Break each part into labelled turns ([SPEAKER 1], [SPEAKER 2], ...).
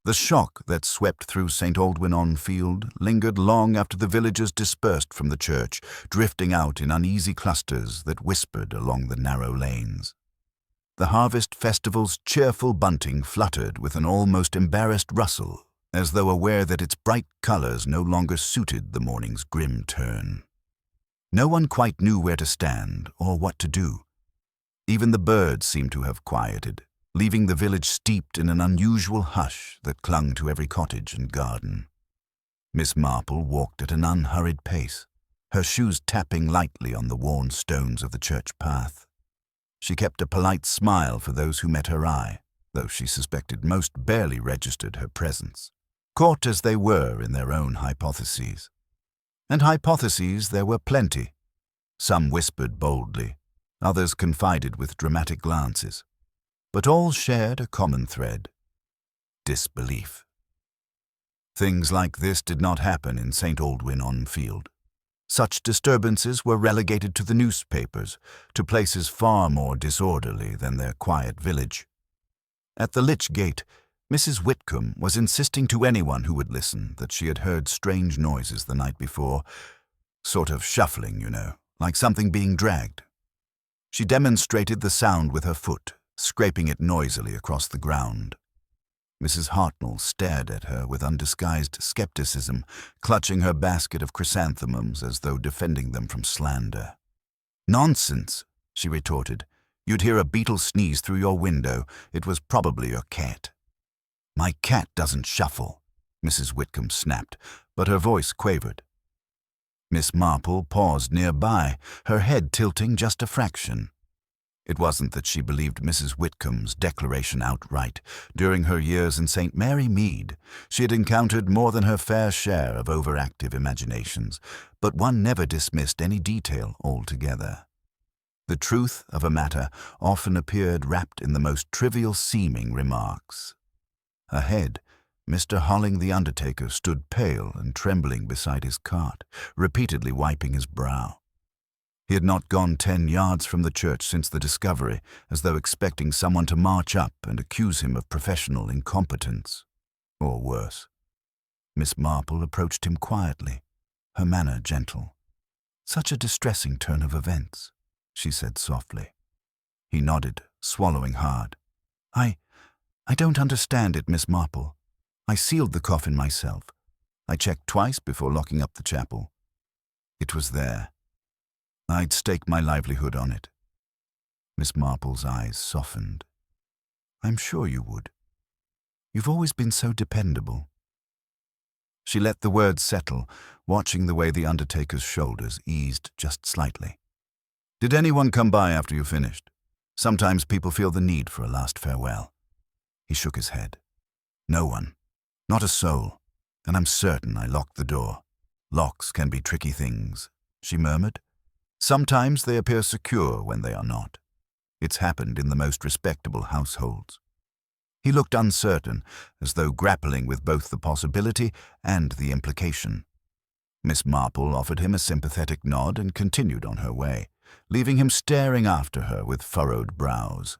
[SPEAKER 1] The shock that swept through St. Aldwyn-on-Field lingered long after the villagers dispersed from the church, drifting out in uneasy clusters that whispered along the narrow lanes. The harvest festival's cheerful bunting fluttered with an almost embarrassed rustle, as though aware that its bright colors no longer suited the morning's grim turn. No one quite knew where to stand or what to do. Even the birds seemed to have quieted, leaving the village steeped in an unusual hush that clung to every cottage and garden. Miss Marple walked at an unhurried pace, her shoes tapping lightly on the worn stones of the church path. She kept a polite smile for those who met her eye, though she suspected most barely registered her presence, caught as they were in their own hypotheses. And hypotheses there were plenty. Some whispered boldly, others confided with dramatic glances. But all shared a common thread: disbelief. Things like this did not happen in St. Aldwyn-on-Field. Such disturbances were relegated to the newspapers, to places far more disorderly than their quiet village. At the Lich Gate, Mrs. Whitcomb was insisting to anyone who would listen that she had heard strange noises the night before, sort of shuffling, like something being dragged. She demonstrated the sound with her foot, scraping it noisily across the ground. Mrs. Hartnell stared at her with undisguised skepticism, clutching her basket of chrysanthemums as though defending them from slander. "Nonsense," she retorted. "You'd hear a beetle sneeze through your window. It was probably your cat." "My cat doesn't shuffle," Mrs. Whitcomb snapped, but her voice quavered. Miss Marple paused nearby, her head tilting just a fraction. It wasn't that she believed Mrs. Whitcomb's declaration outright. During her years in St. Mary Mead, she had encountered more than her fair share of overactive imaginations, but one never dismissed any detail altogether. The truth of a matter often appeared wrapped in the most trivial-seeming remarks. Ahead, Mr. Holling the undertaker stood pale and trembling beside his cart, repeatedly wiping his brow. He had not gone 10 yards from the church since the discovery, as though expecting someone to march up and accuse him of professional incompetence. Or worse. Miss Marple approached him quietly, her manner gentle. "Such a distressing turn of events," she said softly. He nodded, swallowing hard. I don't understand it, Miss Marple. I sealed the coffin myself. I checked twice before locking up the chapel. It was there. I'd stake my livelihood on it." Miss Marple's eyes softened. "I'm sure you would. You've always been so dependable." She let the words settle, watching the way the undertaker's shoulders eased just slightly. "Did anyone come by after you finished? Sometimes people feel the need for a last farewell." He shook his head. "No one. Not a soul. And I'm certain I locked the door. Locks can be tricky things," she murmured. "Sometimes they appear secure when they are not. It's happened in the most respectable households." He looked uncertain, as though grappling with both the possibility and the implication. Miss Marple offered him a sympathetic nod and continued on her way, leaving him staring after her with furrowed brows.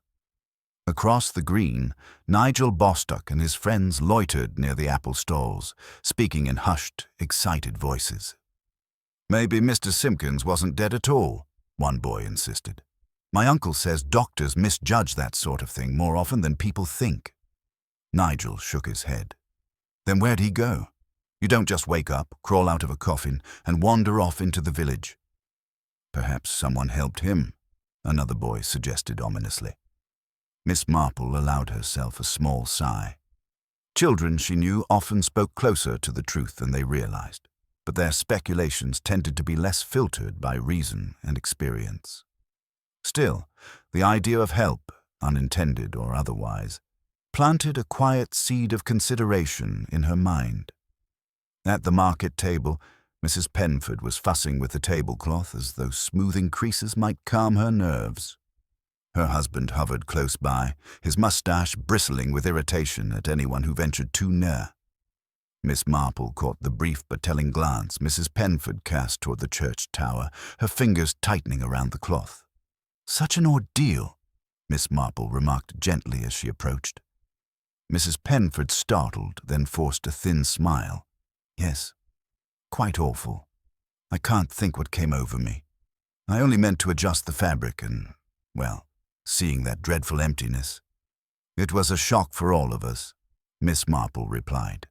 [SPEAKER 1] Across the green, Nigel Bostock and his friends loitered near the apple stalls, speaking in hushed, excited voices. "Maybe Mr. Simpkins wasn't dead at all," one boy insisted. "My uncle says doctors misjudge that sort of thing more often than people think." Nigel shook his head. "Then where'd he go? You don't just wake up, crawl out of a coffin, and wander off into the village." "Perhaps someone helped him," another boy suggested ominously. Miss Marple allowed herself a small sigh. Children, she knew, often spoke closer to the truth than they realized, but their speculations tended to be less filtered by reason and experience. Still, the idea of help, unintended or otherwise, planted a quiet seed of consideration in her mind. At the market table, Mrs. Penford was fussing with the tablecloth as though smoothing creases might calm her nerves. Her husband hovered close by, his mustache bristling with irritation at anyone who ventured too near. Miss Marple caught the brief but telling glance Mrs. Penford cast toward the church tower, her fingers tightening around the cloth. "Such an ordeal," Miss Marple remarked gently as she approached. Mrs. Penford startled, then forced a thin smile. Yes, quite awful. I can't think what came over me. I only meant to adjust the fabric and, well, seeing that dreadful emptiness. It was a shock for all of us, Miss Marple replied.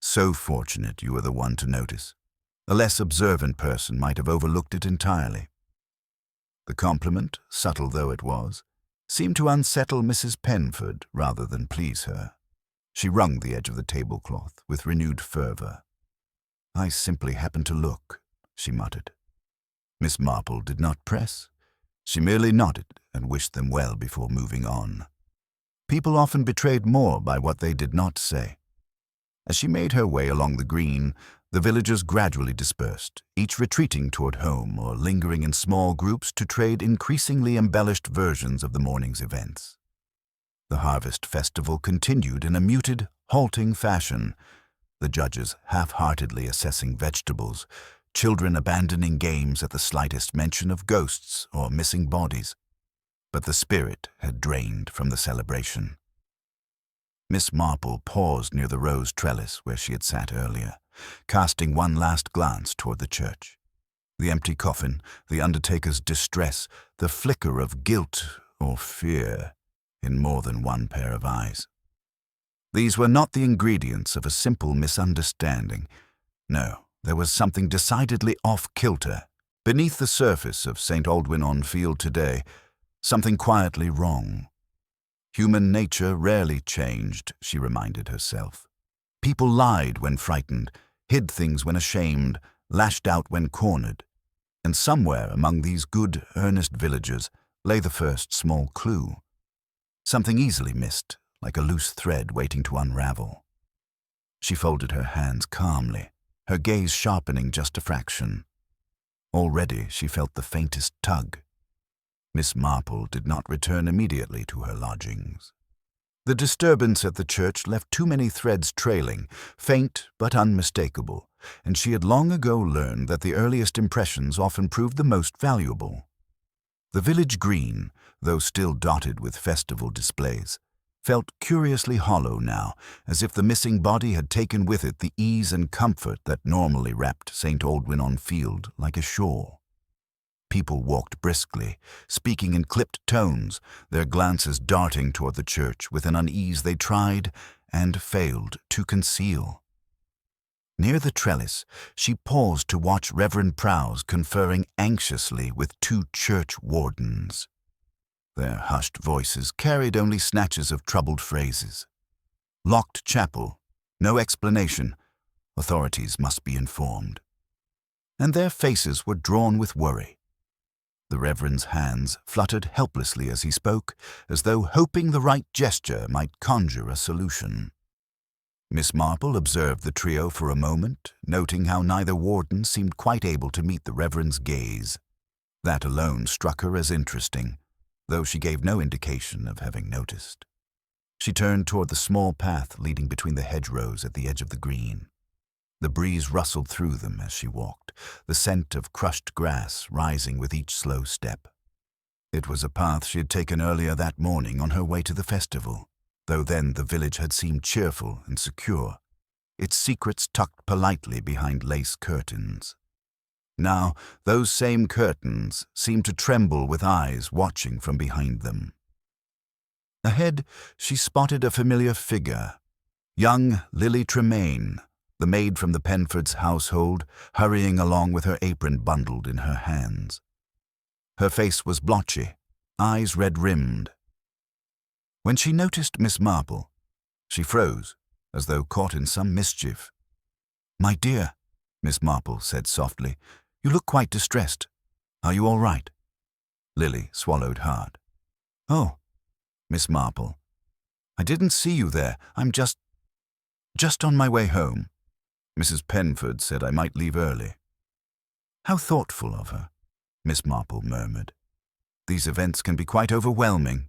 [SPEAKER 1] So fortunate you were the one to notice. A less observant person might have overlooked it entirely. The compliment, subtle though it was, seemed to unsettle Mrs. Penford rather than please her. She wrung the edge of the tablecloth with renewed fervor. I simply happened to look, she muttered. Miss Marple did not press. She merely nodded and wished them well before moving on. People often betrayed more by what they did not say. As she made her way along the green, the villagers gradually dispersed, each retreating toward home or lingering in small groups to trade increasingly embellished versions of the morning's events. The harvest festival continued in a muted, halting fashion, the judges half-heartedly assessing vegetables, children abandoning games at the slightest mention of ghosts or missing bodies. But the spirit had drained from the celebration. Miss Marple paused near the rose trellis where she had sat earlier, casting one last glance toward the church. The empty coffin, the undertaker's distress, the flicker of guilt or fear in more than one pair of eyes. These were not the ingredients of a simple misunderstanding. No, there was something decidedly off-kilter beneath the surface of St. Aldwyn-on-Field today, something quietly wrong. Human nature rarely changed, she reminded herself. People lied when frightened, hid things when ashamed, lashed out when cornered. And somewhere among these good, earnest villagers lay the first small clue. Something easily missed, like a loose thread waiting to unravel. She folded her hands calmly, her gaze sharpening just a fraction. Already she felt the faintest tug. Miss Marple did not return immediately to her lodgings. The disturbance at the church left too many threads trailing, faint but unmistakable, and she had long ago learned that the earliest impressions often proved the most valuable. The village green, though still dotted with festival displays, felt curiously hollow now, as if the missing body had taken with it the ease and comfort that normally wrapped St. Aldwyn-on-Field like a shore. People walked briskly, speaking in clipped tones, their glances darting toward the church with an unease they tried and failed to conceal. Near the trellis, she paused to watch Reverend Prowse conferring anxiously with two church wardens. Their hushed voices carried only snatches of troubled phrases. Locked chapel, no explanation, authorities must be informed. And their faces were drawn with worry. The Reverend's hands fluttered helplessly as he spoke, as though hoping the right gesture might conjure a solution. Miss Marple observed the trio for a moment, noting how neither warden seemed quite able to meet the Reverend's gaze. That alone struck her as interesting, though she gave no indication of having noticed. She turned toward the small path leading between the hedgerows at the edge of the green. The breeze rustled through them as she walked, the scent of crushed grass rising with each slow step. It was a path she had taken earlier that morning on her way to the festival, though then the village had seemed cheerful and secure, its secrets tucked politely behind lace curtains. Now, those same curtains seemed to tremble with eyes watching from behind them. Ahead, she spotted a familiar figure, young Lily Tremaine, the maid from the Penfords' household, hurrying along with her apron bundled in her hands. Her face was blotchy, eyes red-rimmed. When she noticed Miss Marple, she froze, as though caught in some mischief. "My dear," Miss Marple said softly, "you look quite distressed. Are you all right?" Lily swallowed hard. "Oh, Miss Marple, I didn't see you there. I'm just on my way home. Mrs. Penford said I might leave early." "How thoughtful of her," Miss Marple murmured. "These events can be quite overwhelming."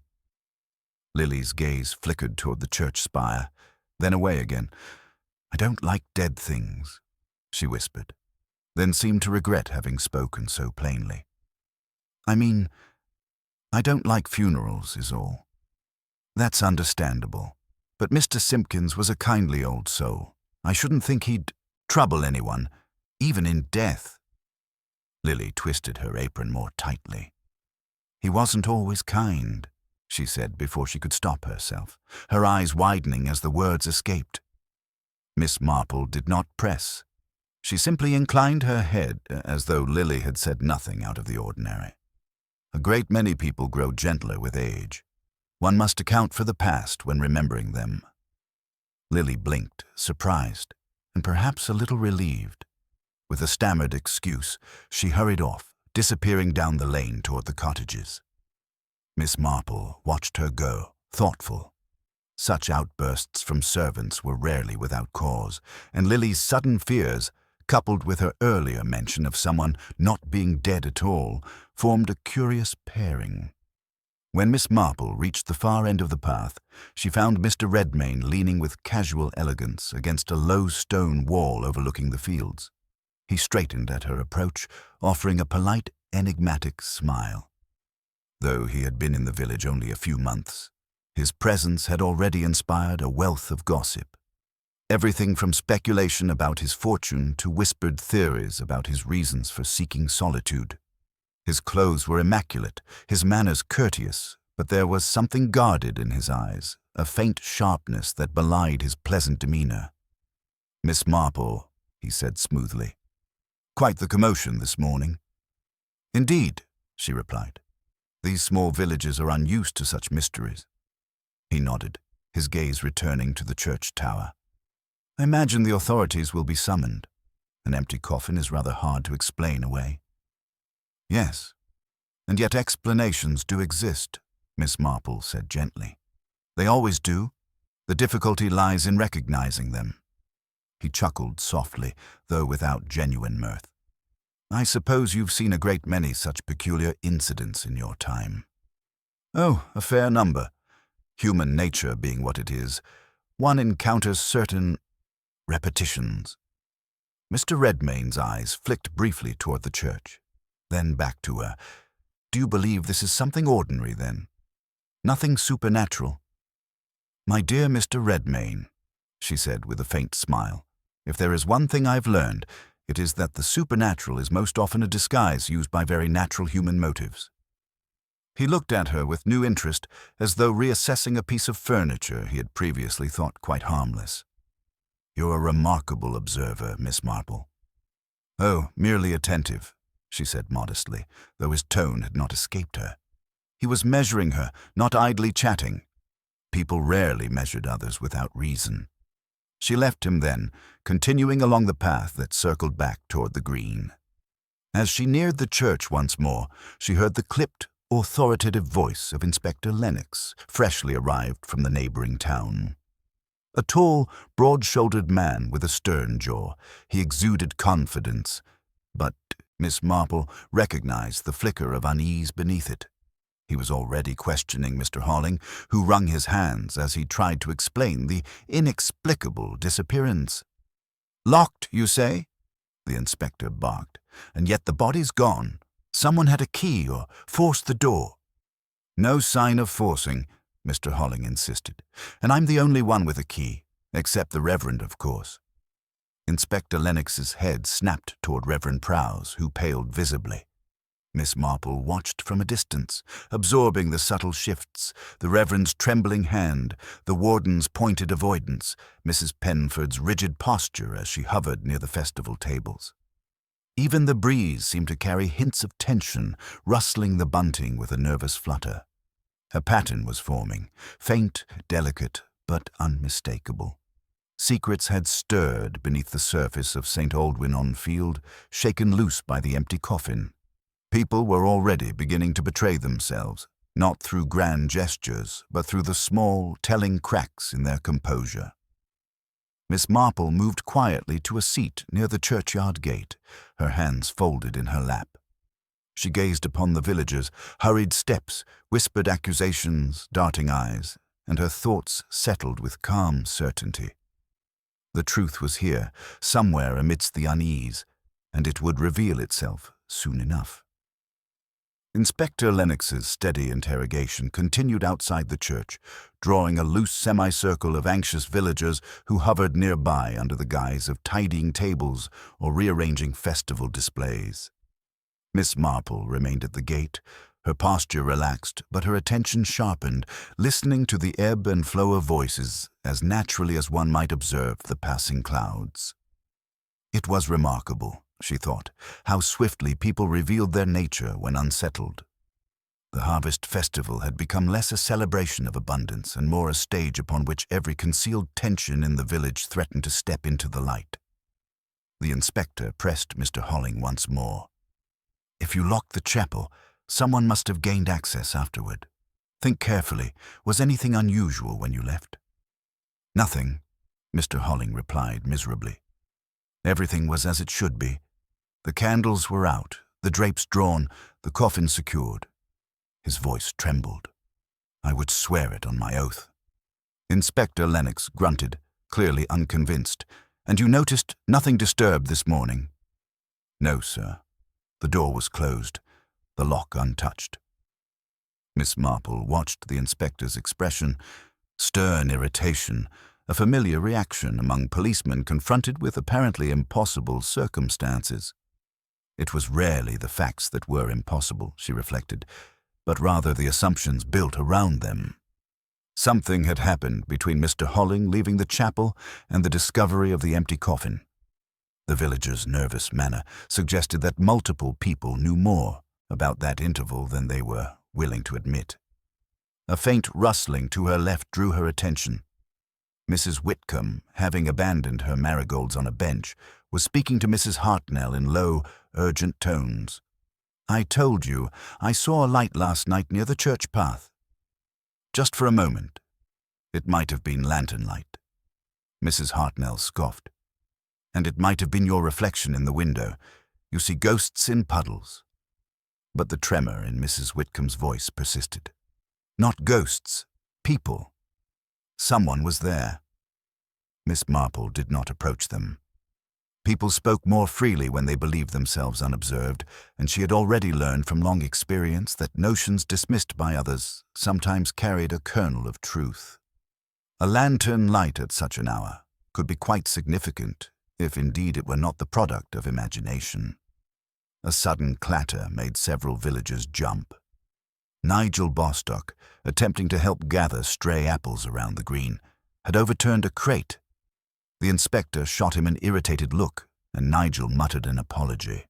[SPEAKER 1] Lily's gaze flickered toward the church spire, then away again. "I don't like dead things," she whispered, then seemed to regret having spoken so plainly. "I mean, I don't like funerals, is all. That's understandable. But Mr. Simpkins was a kindly old soul. I shouldn't think he'd trouble anyone, even in death." Lily twisted her apron more tightly. "He wasn't always kind," she said before she could stop herself, her eyes widening as the words escaped. Miss Marple did not press. She simply inclined her head as though Lily had said nothing out of the ordinary. A great many people grow gentler with age. One must account for the past when remembering them. Lily blinked, surprised, and perhaps a little relieved. With a stammered excuse, she hurried off, disappearing down the lane toward the cottages. Miss Marple watched her go, thoughtful. Such outbursts from servants were rarely without cause, and Lily's sudden fears, coupled with her earlier mention of someone not being dead at all, formed a curious pairing. When Miss Marple reached the far end of the path, she found Mr. Redmain leaning with casual elegance against a low stone wall overlooking the fields. He straightened at her approach, offering a polite, enigmatic smile. Though he had been in the village only a few months, his presence had already inspired a wealth of gossip. Everything from speculation about his fortune to whispered theories about his reasons for seeking solitude. His clothes were immaculate, his manners courteous, but there was something guarded in his eyes, a faint sharpness that belied his pleasant demeanor. "Miss Marple," he said smoothly. "Quite the commotion this morning." "Indeed," she replied. "These small villages are unused to such mysteries." He nodded, his gaze returning to the church tower. "I imagine the authorities will be summoned. An empty coffin is rather hard to explain away." "Yes, and yet explanations do exist," Miss Marple said gently. "They always do. The difficulty lies in recognizing them." He chuckled softly, though without genuine mirth. "I suppose you've seen a great many such peculiar incidents in your time." "Oh, a fair number. Human nature being what it is, one encounters certain repetitions." Mr. Redmain's eyes flicked briefly toward the church, then back to her. "Do you believe this is something ordinary, then? Nothing supernatural?" "My dear Mr. Redmain," she said with a faint smile, "if there is one thing I've learned, it is that the supernatural is most often a disguise used by very natural human motives." He looked at her with new interest, as though reassessing a piece of furniture he had previously thought quite harmless. "You're a remarkable observer, Miss Marple." "Oh, merely attentive," she said modestly, though his tone had not escaped her. He was measuring her, not idly chatting. People rarely measured others without reason. She left him then, continuing along the path that circled back toward the green. As she neared the church once more, she heard the clipped, authoritative voice of Inspector Lennox, freshly arrived from the neighboring town. A tall, broad-shouldered man with a stern jaw, he exuded confidence, but Miss Marple recognized the flicker of unease beneath it. He was already questioning Mr. Halling, who wrung his hands as he tried to explain the inexplicable disappearance. "Locked, you say?" the inspector barked. "And yet the body's gone. Someone had a key or forced the door." "No sign of forcing," Mr. Halling insisted. "And I'm the only one with a key, except the Reverend, of course." Inspector Lennox's head snapped toward Reverend Prowse, who paled visibly. Miss Marple watched from a distance, absorbing the subtle shifts, the Reverend's trembling hand, the warden's pointed avoidance, Mrs. Penford's rigid posture as she hovered near the festival tables. Even the breeze seemed to carry hints of tension, rustling the bunting with a nervous flutter. A pattern was forming, faint, delicate, but unmistakable. Secrets had stirred beneath the surface of St. Aldwyn-on-Field, shaken loose by the empty coffin. People were already beginning to betray themselves, not through grand gestures, but through the small, telling cracks in their composure. Miss Marple moved quietly to a seat near the churchyard gate, her hands folded in her lap. She gazed upon the villagers, hurried steps, whispered accusations, darting eyes, and her thoughts settled with calm certainty. The truth was here, somewhere amidst the unease, and it would reveal itself soon enough. Inspector Lennox's steady interrogation continued outside the church, drawing a loose semicircle of anxious villagers who hovered nearby under the guise of tidying tables or rearranging festival displays. Miss Marple remained at the gate, her posture relaxed, but her attention sharpened, listening to the ebb and flow of voices as naturally as one might observe the passing clouds. It was remarkable, she thought, how swiftly people revealed their nature when unsettled. The harvest festival had become less a celebration of abundance and more a stage upon which every concealed tension in the village threatened to step into the light. The inspector pressed Mr. Holling once more. "If you locked the chapel, someone must have gained access afterward. Think carefully. Was anything unusual when you left?" "Nothing," Mr. Holling replied miserably. "Everything was as it should be. The candles were out, the drapes drawn, the coffin secured." His voice trembled. "I would swear it on my oath." Inspector Lennox grunted, clearly unconvinced. "And you noticed nothing disturbed this morning?" "No, sir. The door was closed, the lock untouched." Miss Marple watched the inspector's expression. Stern irritation, a familiar reaction among policemen confronted with apparently impossible circumstances. It was rarely the facts that were impossible, she reflected, but rather the assumptions built around them. Something had happened between Mr. Holling leaving the chapel and the discovery of the empty coffin. The villager's nervous manner suggested that multiple people knew more about that interval than they were willing to admit. A faint rustling to her left drew her attention. Mrs. Whitcomb, having abandoned her marigolds on a bench, was speaking to Mrs. Hartnell in low, urgent tones. "I told you, I saw a light last night near the church path." "Just for a moment. It might have been lantern light." Mrs. Hartnell scoffed. "And it might have been your reflection in the window. You see ghosts in puddles." But the tremor in Mrs. Whitcomb's voice persisted. "Not ghosts, people. Someone was there." Miss Marple did not approach them. People spoke more freely when they believed themselves unobserved, and she had already learned from long experience that notions dismissed by others sometimes carried a kernel of truth. A lantern light at such an hour could be quite significant, if indeed it were not the product of imagination. A sudden clatter made several villagers jump. Nigel Bostock, attempting to help gather stray apples around the green, had overturned a crate. The inspector shot him an irritated look, and Nigel muttered an apology.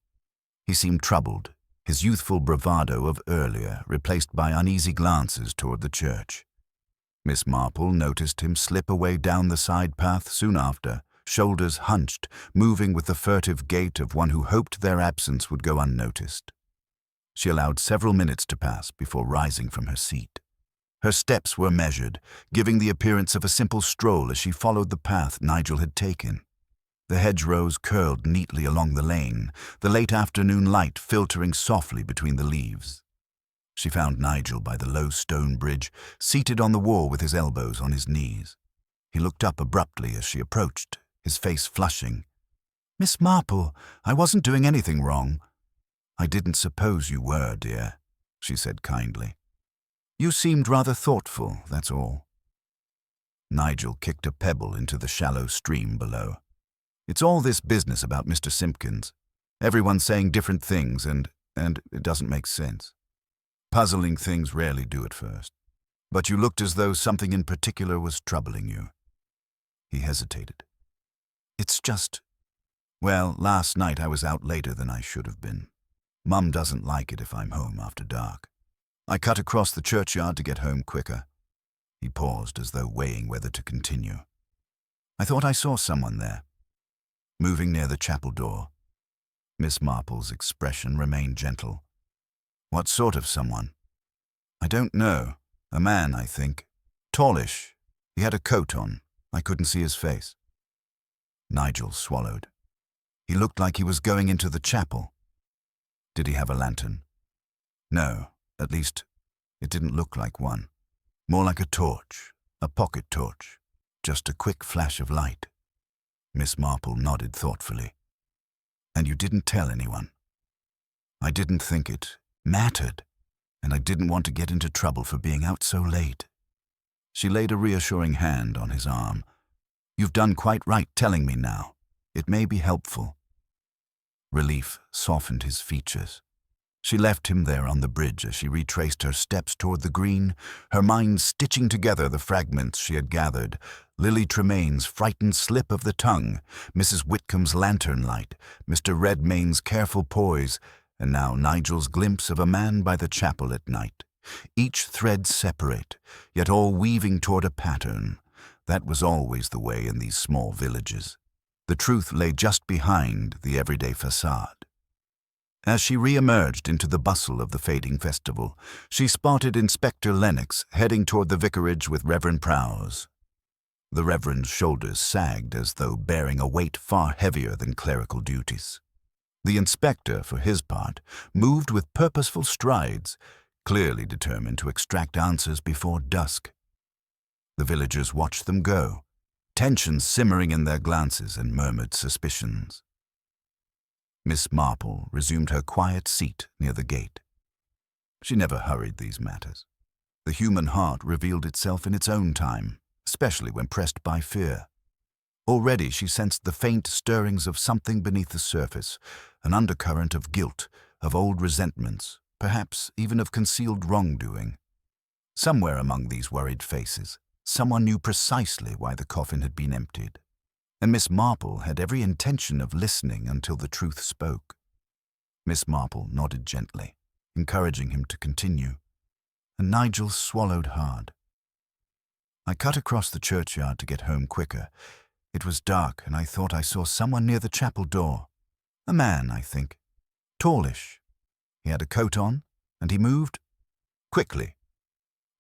[SPEAKER 1] He seemed troubled, his youthful bravado of earlier replaced by uneasy glances toward the church. Miss Marple noticed him slip away down the side path soon after, shoulders hunched, moving with the furtive gait of one who hoped their absence would go unnoticed. She allowed several minutes to pass before rising from her seat. Her steps were measured, giving the appearance of a simple stroll as she followed the path Nigel had taken. The hedgerows curled neatly along the lane, the late afternoon light filtering softly between the leaves. She found Nigel by the low stone bridge, seated on the wall with his elbows on his knees. He looked up abruptly as she approached, his face flushing. "Miss Marple, I wasn't doing anything wrong." "I didn't suppose you were, dear," she said kindly. "You seemed rather thoughtful, that's all." Nigel kicked a pebble into the shallow stream below. "It's all this business about Mr. Simpkins. Everyone's saying different things, and it doesn't make sense. Puzzling things rarely do at first. But you looked as though something in particular was troubling you." He hesitated. "It's just... Well, last night I was out later than I should have been. Mum doesn't like it if I'm home after dark. I cut across the churchyard to get home quicker." He paused as though weighing whether to continue. "I thought I saw someone there, moving near the chapel door." Miss Marple's expression remained gentle. "What sort of someone?" "I don't know. A man, I think. Tallish. He had a coat on. I couldn't see his face." Nigel swallowed. "He looked like he was going into the chapel." "Did he have a lantern?" "No. At least, it didn't look like one. More like a torch, a pocket torch. Just a quick flash of light." Miss Marple nodded thoughtfully. "And you didn't tell anyone?" "I didn't think it mattered." and I didn't want to get into trouble for being out so late." She laid a reassuring hand on his arm. "You've done quite right telling me now. It may be helpful." Relief softened his features. She left him there on the bridge as she retraced her steps toward the green, her mind stitching together the fragments she had gathered: Lily Tremaine's frightened slip of the tongue, Mrs. Whitcomb's lantern light, Mr. Redmayne's careful poise, and now Nigel's glimpse of a man by the chapel at night. Each thread separate, yet all weaving toward a pattern. That was always the way in these small villages. The truth lay just behind the everyday facade. As she re-emerged into the bustle of the fading festival, she spotted Inspector Lennox heading toward the vicarage with Reverend Prowse. The Reverend's shoulders sagged as though bearing a weight far heavier than clerical duties. The inspector, for his part, moved with purposeful strides, clearly determined to extract answers before dusk. The villagers watched them go, tension simmering in their glances and murmured suspicions. Miss Marple resumed her quiet seat near the gate. She never hurried these matters. The human heart revealed itself in its own time, especially when pressed by fear. Already she sensed the faint stirrings of something beneath the surface, an undercurrent of guilt, of old resentments, perhaps even of concealed wrongdoing. Somewhere among these worried faces, someone knew precisely why the coffin had been emptied, and Miss Marple had every intention of listening until the truth spoke. Miss Marple nodded gently, encouraging him to continue, and Nigel swallowed hard. "I cut across the churchyard to get home quicker. It was dark, and I thought I saw someone near the chapel door. A man, I think. Tallish. He had a coat on, and he moved quickly.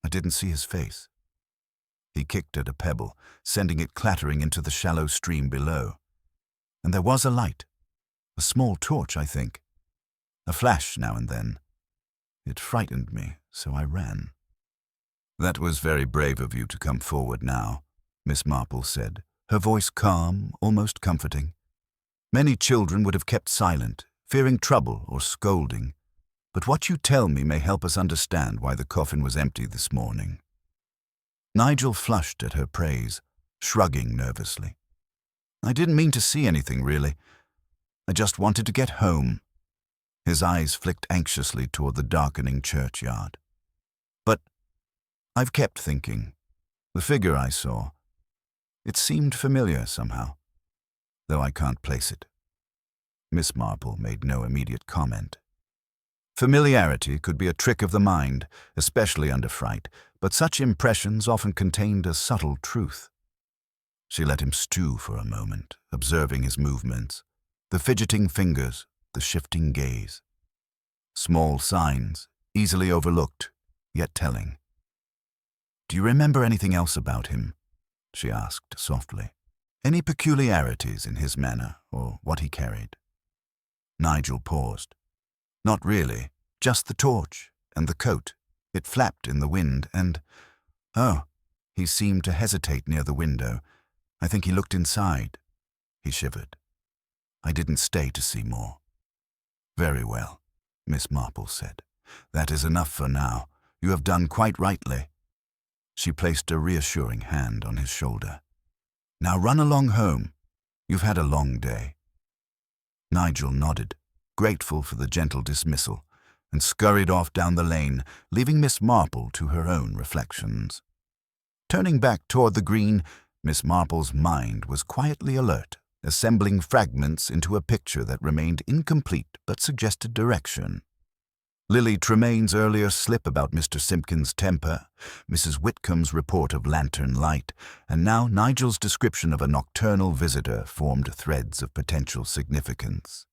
[SPEAKER 1] I didn't see his face." He kicked at a pebble, sending it clattering into the shallow stream below. "And there was a light. A small torch, I think. A flash now and then. It frightened me, so I ran." "That was very brave of you to come forward now," Miss Marple said, her voice calm, almost comforting. "Many children would have kept silent, fearing trouble or scolding. But what you tell me may help us understand why the coffin was empty this morning." Nigel flushed at her praise, shrugging nervously. "I didn't mean to see anything, really. I just wanted to get home." His eyes flicked anxiously toward the darkening churchyard. "But I've kept thinking. The figure I saw, it seemed familiar somehow, though I can't place it." Miss Marple made no immediate comment. Familiarity could be a trick of the mind, especially under fright, but such impressions often contained a subtle truth. She let him stew for a moment, observing his movements, the fidgeting fingers, the shifting gaze. Small signs, easily overlooked, yet telling. "Do you remember anything else about him?" she asked softly. "Any peculiarities in his manner or what he carried?" Nigel paused. "Not really, just the torch and the coat. It flapped in the wind and... Oh, he seemed to hesitate near the window. I think he looked inside." He shivered. "I didn't stay to see more." "Very well," Miss Marple said. "That is enough for now. You have done quite rightly." She placed a reassuring hand on his shoulder. "Now run along home. You've had a long day." Nigel nodded, grateful for the gentle dismissal, and scurried off down the lane, leaving Miss Marple to her own reflections. Turning back toward the green, Miss Marple's mind was quietly alert, assembling fragments into a picture that remained incomplete but suggested direction. Lily Tremaine's earlier slip about Mr. Simpkin's temper, Mrs. Whitcomb's report of lantern light, and now Nigel's description of a nocturnal visitor formed threads of potential significance.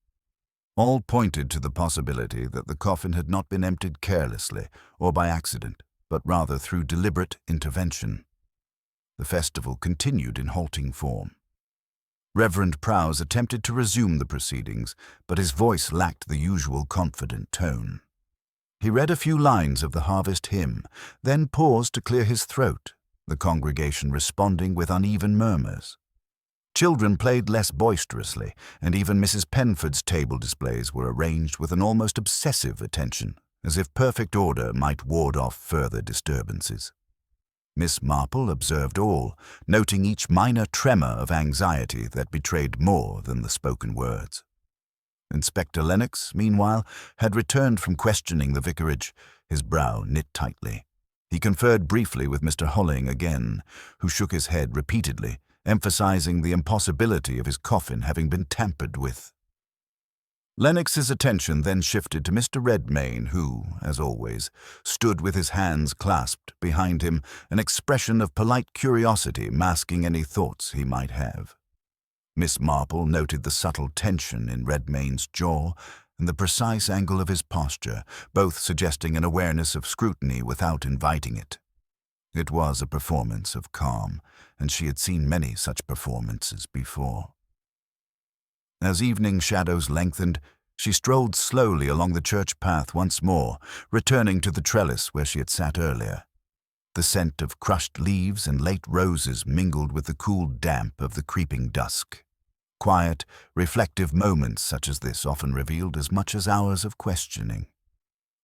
[SPEAKER 1] All pointed to the possibility that the coffin had not been emptied carelessly or by accident, but rather through deliberate intervention. The festival continued in halting form. Reverend Prowse attempted to resume the proceedings, but his voice lacked the usual confident tone. He read a few lines of the harvest hymn, then paused to clear his throat, the congregation responding with uneven murmurs. Children played less boisterously, and even Mrs. Penford's table displays were arranged with an almost obsessive attention, as if perfect order might ward off further disturbances. Miss Marple observed all, noting each minor tremor of anxiety that betrayed more than the spoken words. Inspector Lennox, meanwhile, had returned from questioning the vicarage, his brow knit tightly. He conferred briefly with Mr. Holling again, who shook his head repeatedly, emphasizing the impossibility of his coffin having been tampered with. Lennox's attention then shifted to Mr. Redmayne, who, as always, stood with his hands clasped behind him, an expression of polite curiosity masking any thoughts he might have. Miss Marple noted the subtle tension in Redmayne's jaw and the precise angle of his posture, both suggesting an awareness of scrutiny without inviting it. It was a performance of calm, and she had seen many such performances before. As evening shadows lengthened, she strolled slowly along the church path once more, returning to the trellis where she had sat earlier. The scent of crushed leaves and late roses mingled with the cool damp of the creeping dusk. Quiet, reflective moments such as this often revealed as much as hours of questioning.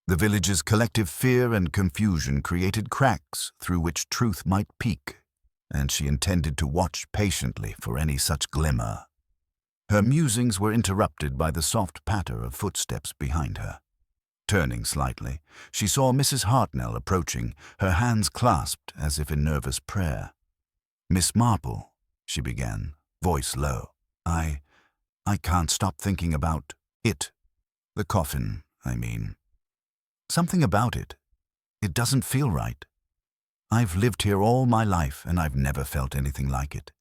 [SPEAKER 1] The village's collective fear and confusion created cracks through which truth might peek, and she intended to watch patiently for any such glimmer. Her musings were interrupted by the soft patter of footsteps behind her. Turning slightly, she saw Mrs. Hartnell approaching, her hands clasped as if in nervous prayer. "Miss Marple," she began, voice low. I can't stop thinking about it. The coffin, I mean. Something about it. It doesn't feel right. I've lived here all my life, and I've never felt anything like it.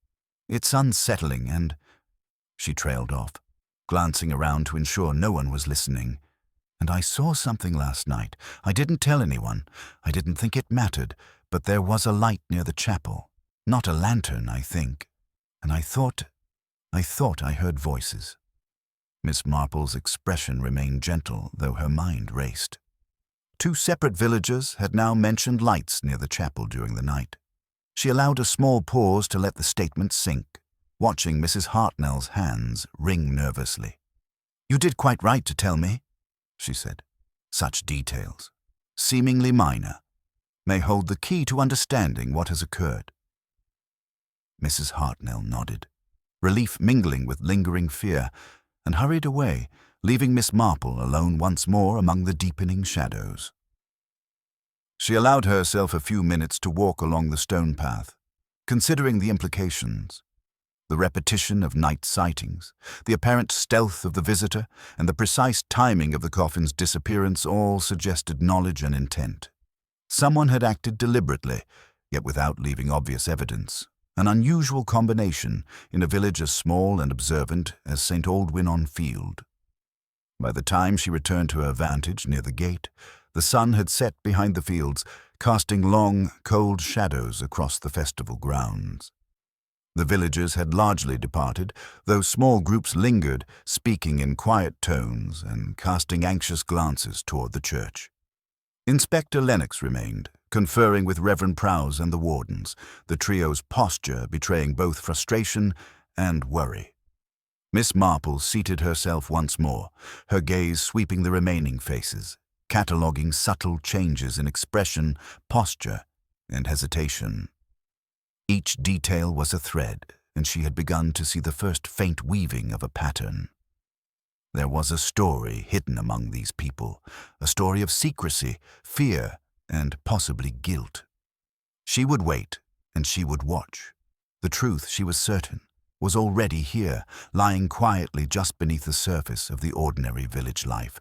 [SPEAKER 1] It's unsettling, and—" She trailed off, glancing around to ensure no one was listening. "And I saw something last night. I didn't tell anyone. I didn't think it mattered, but there was a light near the chapel. Not a lantern, I think. And I thought I heard voices." Miss Marple's expression remained gentle, though her mind raced. 2 separate villagers had now mentioned lights near the chapel during the night. She allowed a small pause to let the statement sink, watching Mrs. Hartnell's hands ring nervously. "You did quite right to tell me," she said. "Such details, seemingly minor, may hold the key to understanding what has occurred." Mrs. Hartnell nodded, relief mingling with lingering fear, and hurried away, leaving Miss Marple alone once more among the deepening shadows. She allowed herself a few minutes to walk along the stone path, considering the implications. The repetition of night sightings, the apparent stealth of the visitor, and the precise timing of the coffin's disappearance all suggested knowledge and intent. Someone had acted deliberately, yet without leaving obvious evidence. An unusual combination in a village as small and observant as St. Aldwin-on-Field. By the time she returned to her vantage near the gate, the sun had set behind the fields, casting long, cold shadows across the festival grounds. The villagers had largely departed, though small groups lingered, speaking in quiet tones and casting anxious glances toward the church. Inspector Lennox remained, conferring with Reverend Prowse and the wardens, the trio's posture betraying both frustration and worry. Miss Marple seated herself once more, her gaze sweeping the remaining faces, cataloguing subtle changes in expression, posture, and hesitation. Each detail was a thread, and she had begun to see the first faint weaving of a pattern. There was a story hidden among these people, a story of secrecy, fear, and possibly guilt. She would wait, and she would watch. The truth, she was certain, was already here, lying quietly just beneath the surface of the ordinary village life,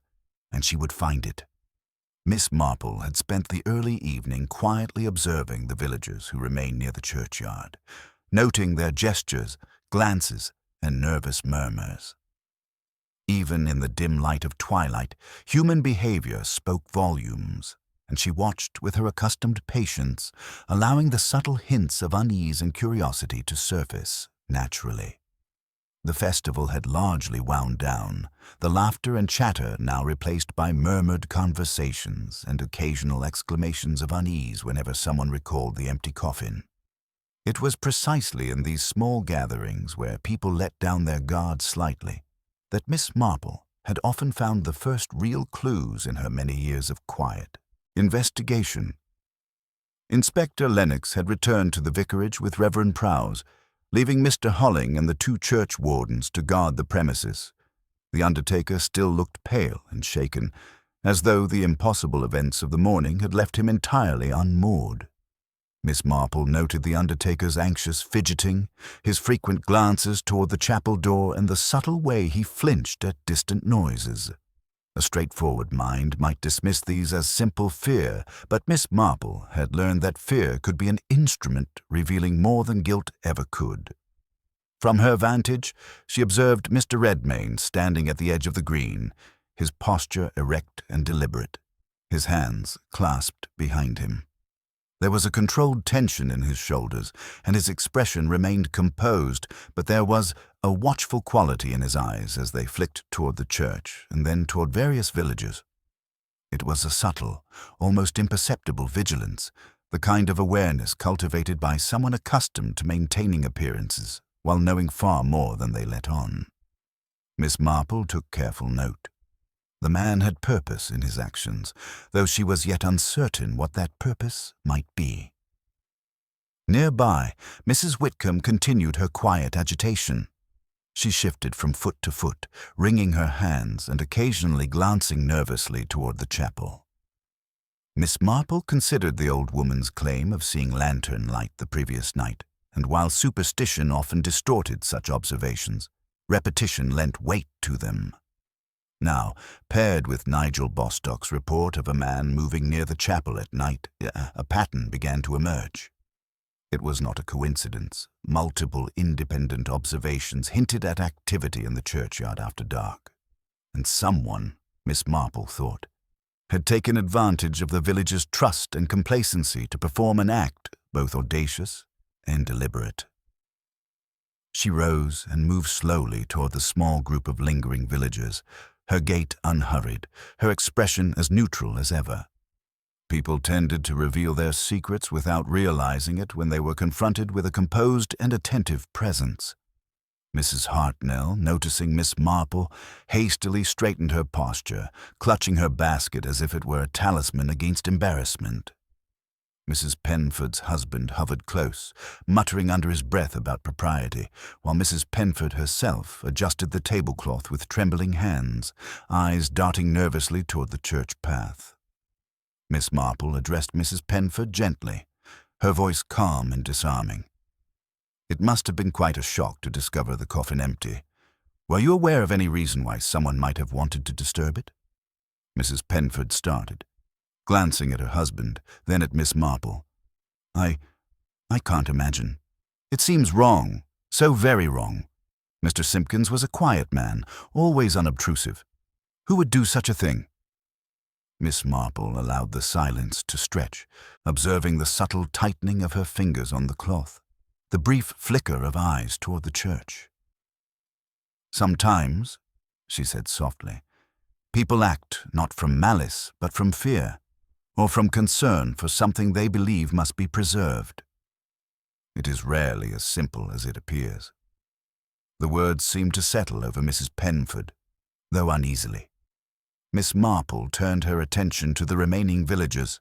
[SPEAKER 1] and she would find it. Miss Marple had spent the early evening quietly observing the villagers who remained near the churchyard, noting their gestures, glances, and nervous murmurs. Even in the dim light of twilight, human behavior spoke volumes, and she watched with her accustomed patience, allowing the subtle hints of unease and curiosity to surface naturally. The festival had largely wound down, the laughter and chatter now replaced by murmured conversations and occasional exclamations of unease whenever someone recalled the empty coffin. It was precisely in these small gatherings where people let down their guard slightly that Miss Marple had often found the first real clues in her many years of quiet investigation. Inspector Lennox had returned to the vicarage with Reverend Prowse, leaving Mr. Holling and the 2 church wardens to guard the premises. The undertaker still looked pale and shaken, as though the impossible events of the morning had left him entirely unmoored. Miss Marple noted the undertaker's anxious fidgeting, his frequent glances toward the chapel door, and the subtle way he flinched at distant noises. A straightforward mind might dismiss these as simple fear, but Miss Marple had learned that fear could be an instrument revealing more than guilt ever could. From her vantage, she observed Mr. Redmayne standing at the edge of the green, his posture erect and deliberate, his hands clasped behind him. There was a controlled tension in his shoulders, and his expression remained composed, but there was a watchful quality in his eyes as they flicked toward the church and then toward various villages. It was a subtle, almost imperceptible vigilance, the kind of awareness cultivated by someone accustomed to maintaining appearances while knowing far more than they let on. Miss Marple took careful note. The man had purpose in his actions, though she was yet uncertain what that purpose might be. Nearby, Mrs. Whitcomb continued her quiet agitation. She shifted from foot to foot, wringing her hands and occasionally glancing nervously toward the chapel. Miss Marple considered the old woman's claim of seeing lantern light the previous night, and while superstition often distorted such observations, repetition lent weight to them. Now, paired with Nigel Bostock's report of a man moving near the chapel at night, a pattern began to emerge. It was not a coincidence. Multiple independent observations hinted at activity in the churchyard after dark. And someone, Miss Marple thought, had taken advantage of the villagers' trust and complacency to perform an act both audacious and deliberate. She rose and moved slowly toward the small group of lingering villagers, her gait unhurried, her expression as neutral as ever. People tended to reveal their secrets without realizing it when they were confronted with a composed and attentive presence. Mrs. Hartnell, noticing Miss Marple, hastily straightened her posture, clutching her basket as if it were a talisman against embarrassment. Mrs. Penford's husband hovered close, muttering under his breath about propriety, while Mrs. Penford herself adjusted the tablecloth with trembling hands, eyes darting nervously toward the church path. Miss Marple addressed Mrs. Penford gently, her voice calm and disarming. It must have been quite a shock to discover the coffin empty. Were you aware of any reason why someone might have wanted to disturb it? Mrs. Penford started, glancing at her husband, then at Miss Marple. I can't imagine. It seems wrong, so very wrong. Mr. Simpkins was a quiet man, always unobtrusive. Who would do such a thing? Miss Marple allowed the silence to stretch, observing the subtle tightening of her fingers on the cloth, the brief flicker of eyes toward the church. Sometimes, she said softly, people act not from malice, but from fear, or from concern for something they believe must be preserved. It is rarely as simple as it appears. The words seemed to settle over Mrs. Penford, though uneasily. Miss Marple turned her attention to the remaining villagers.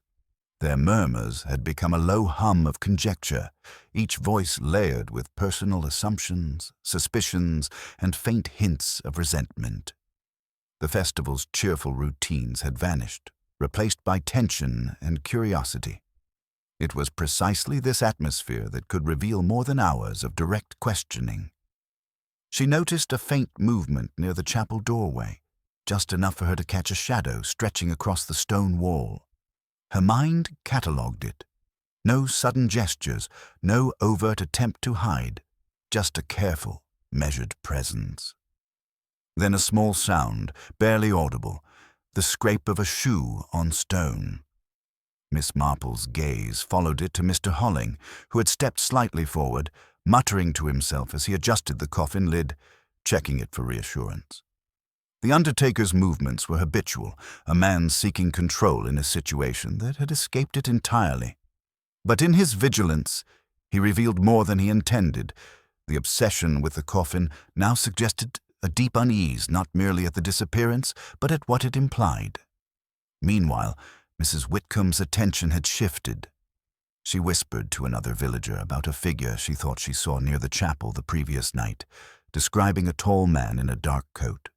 [SPEAKER 1] Their murmurs had become a low hum of conjecture, each voice layered with personal assumptions, suspicions, and faint hints of resentment. The festival's cheerful routines had vanished, replaced by tension and curiosity. It was precisely this atmosphere that could reveal more than hours of direct questioning. She noticed a faint movement near the chapel doorway, just enough for her to catch a shadow stretching across the stone wall. Her mind catalogued it. No sudden gestures, no overt attempt to hide, just a careful, measured presence. Then a small sound, barely audible, the scrape of a shoe on stone. Miss Marple's gaze followed it to Mr. Holling, who had stepped slightly forward, muttering to himself as he adjusted the coffin lid, checking it for reassurance. The undertaker's movements were habitual, a man seeking control in a situation that had escaped it entirely. But in his vigilance, he revealed more than he intended. The obsession with the coffin now suggested a deep unease not merely at the disappearance, but at what it implied. Meanwhile, Mrs. Whitcomb's attention had shifted. She whispered to another villager about a figure she thought she saw near the chapel the previous night, describing a tall man in a dark coat.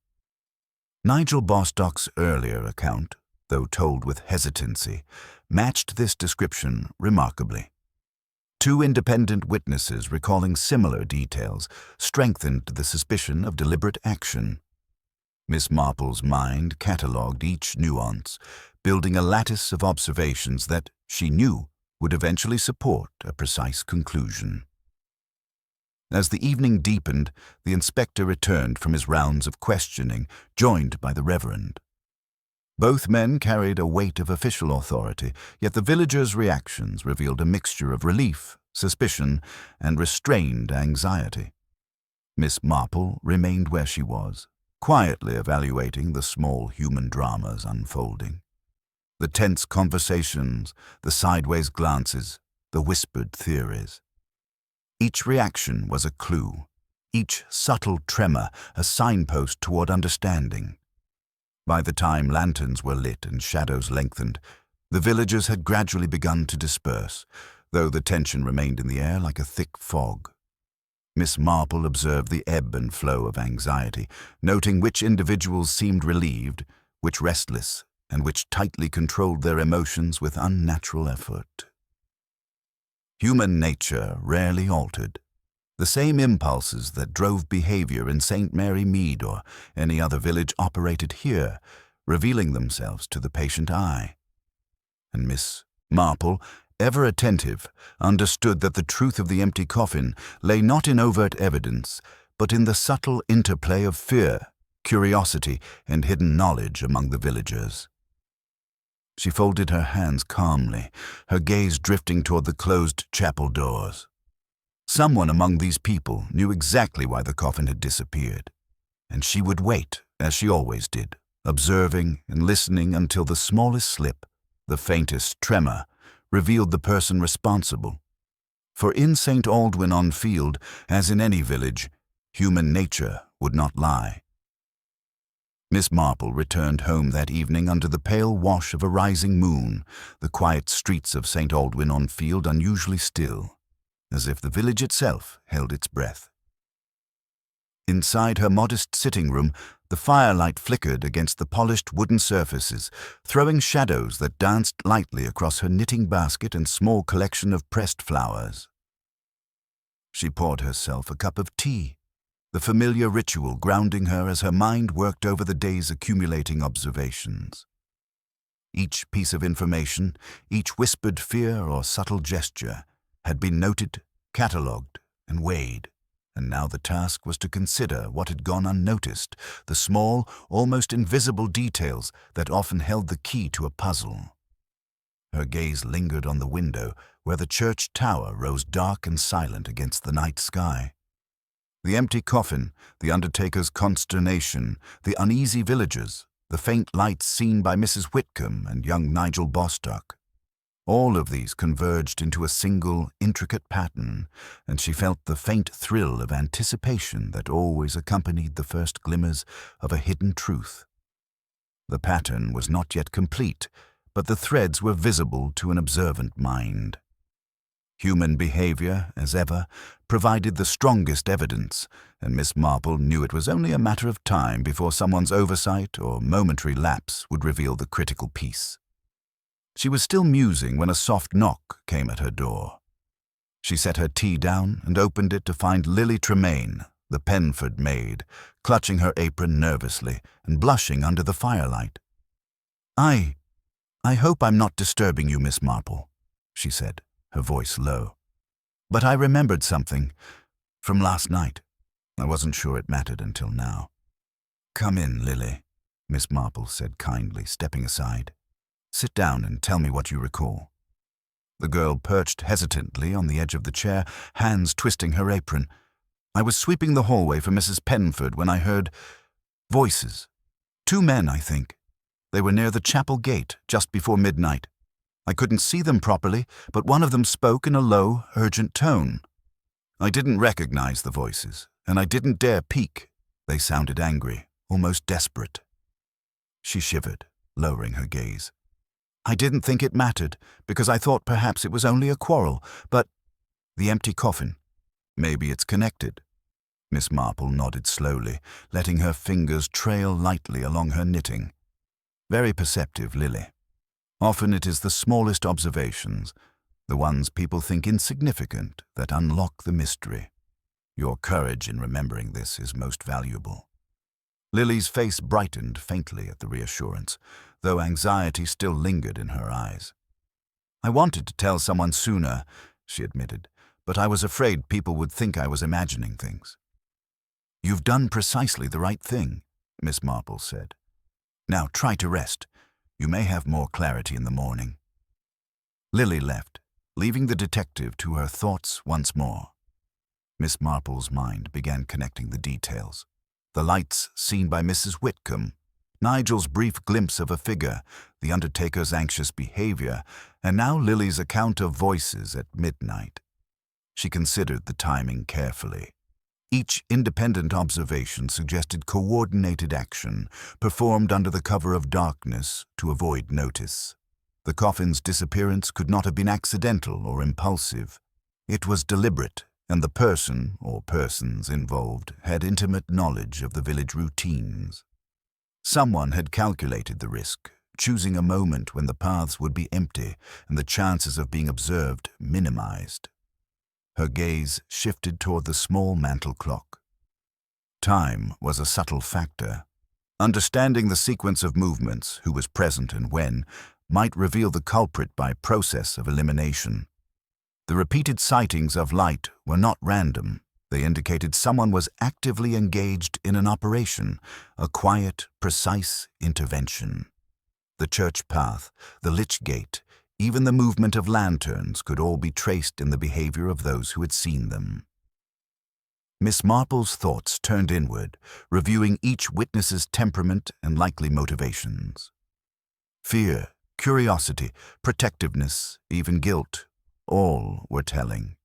[SPEAKER 1] Nigel Bostock's earlier account, though told with hesitancy, matched this description remarkably. Two independent witnesses recalling similar details strengthened the suspicion of deliberate action. Miss Marple's mind catalogued each nuance, building a lattice of observations that, she knew, would eventually support a precise conclusion. As the evening deepened, the inspector returned from his rounds of questioning, joined by the Reverend. Both men carried a weight of official authority, yet the villagers' reactions revealed a mixture of relief, suspicion, and restrained anxiety. Miss Marple remained where she was, quietly evaluating the small human dramas unfolding. The tense conversations, the sideways glances, the whispered theories. Each reaction was a clue, each subtle tremor a signpost toward understanding. By the time lanterns were lit and shadows lengthened, the villagers had gradually begun to disperse, though the tension remained in the air like a thick fog. Miss Marple observed the ebb and flow of anxiety, noting which individuals seemed relieved, which restless, and which tightly controlled their emotions with unnatural effort. Human nature rarely altered. The same impulses that drove behavior in St. Mary Mead or any other village operated here, revealing themselves to the patient eye. And Miss Marple, ever attentive, understood that the truth of the empty coffin lay not in overt evidence, but in the subtle interplay of fear, curiosity, and hidden knowledge among the villagers. She folded her hands calmly, her gaze drifting toward the closed chapel doors. Someone among these people knew exactly why the coffin had disappeared, and she would wait, as she always did, observing and listening until the smallest slip, the faintest tremor, revealed the person responsible. For in St. Aldwyn-on-Field, as in any village, human nature would not lie. Miss Marple returned home that evening under the pale wash of a rising moon, the quiet streets of St. Aldwyn-on-Field unusually still, as if the village itself held its breath. Inside her modest sitting room, the firelight flickered against the polished wooden surfaces, throwing shadows that danced lightly across her knitting basket and small collection of pressed flowers. She poured herself a cup of tea, the familiar ritual grounding her as her mind worked over the day's accumulating observations. Each piece of information, each whispered fear or subtle gesture, had been noted, catalogued, and weighed, and now the task was to consider what had gone unnoticed, the small, almost invisible details that often held the key to a puzzle. Her gaze lingered on the window where the church tower rose dark and silent against the night sky. The empty coffin, the undertaker's consternation, the uneasy villagers, the faint lights seen by Mrs. Whitcomb and young Nigel Bostock. All of these converged into a single, intricate pattern, and she felt the faint thrill of anticipation that always accompanied the first glimmers of a hidden truth. The pattern was not yet complete, but the threads were visible to an observant mind. Human behavior, as ever, provided the strongest evidence, and Miss Marple knew it was only a matter of time before someone's oversight or momentary lapse would reveal the critical piece. She was still musing when a soft knock came at her door. She set her tea down and opened it to find Lily Tremaine, the Penford maid, clutching her apron nervously and blushing under the firelight. I hope I'm not disturbing you, Miss Marple," she said, her voice low. "But I remembered something from last night. I wasn't sure it mattered until now." "Come in, Lily," Miss Marple said kindly, stepping aside. "Sit down and tell me what you recall." The girl perched hesitantly on the edge of the chair, hands twisting her apron. "I was sweeping the hallway for Mrs. Penford when I heard voices. 2 men, I think. They were near the chapel gate just before midnight. I couldn't see them properly, but one of them spoke in a low, urgent tone. I didn't recognize the voices, and I didn't dare peek. They sounded angry, almost desperate. She shivered, lowering her gaze. I didn't think it mattered, because I thought perhaps it was only a quarrel, but the empty coffin. Maybe it's connected. Miss Marple nodded slowly, letting her fingers trail lightly along her knitting. Very perceptive, Lily. Often it is the smallest observations, the ones people think insignificant, that unlock the mystery. Your courage in remembering this is most valuable. Lily's face brightened faintly at the reassurance, though anxiety still lingered in her eyes. I wanted to tell someone sooner, she admitted, but I was afraid people would think I was imagining things. You've done precisely the right thing, Miss Marple said. Now try to rest. You may have more clarity in the morning. Lily left, leaving the detective to her thoughts once more. Miss Marple's mind began connecting the details. The lights seen by Mrs. Whitcomb, Nigel's brief glimpse of a figure, the undertaker's anxious behavior, and now Lily's account of voices at midnight. She considered the timing carefully. Each independent observation suggested coordinated action, performed under the cover of darkness to avoid notice. The coffin's disappearance could not have been accidental or impulsive. It was deliberate, and the person or persons involved had intimate knowledge of the village routines. Someone had calculated the risk, choosing a moment when the paths would be empty and the chances of being observed minimized. Her gaze shifted toward the small mantel clock. Time was a subtle factor. Understanding the sequence of movements, who was present and when, might reveal the culprit by process of elimination. The repeated sightings of light were not random. They indicated someone was actively engaged in an operation, a quiet, precise intervention. The church path, the lich gate, even the movement of lanterns could all be traced in the behavior of those who had seen them. Miss Marple's thoughts turned inward, reviewing each witness's temperament and likely motivations. Fear, curiosity, protectiveness, even guilt, all were telling.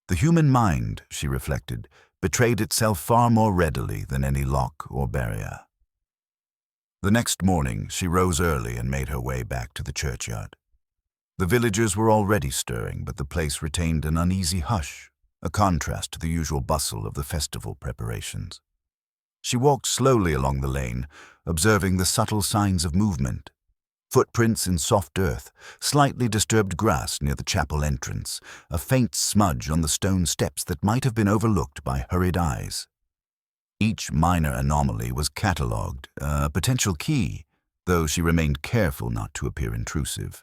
[SPEAKER 1] The human mind, she reflected, betrayed itself far more readily than any lock or barrier. The next morning, she rose early and made her way back to the churchyard. The villagers were already stirring, but the place retained an uneasy hush, a contrast to the usual bustle of the festival preparations. She walked slowly along the lane, observing the subtle signs of movement. Footprints in soft earth, slightly disturbed grass near the chapel entrance, a faint smudge on the stone steps that might have been overlooked by hurried eyes. Each minor anomaly was catalogued, a potential key, though she remained careful not to appear intrusive.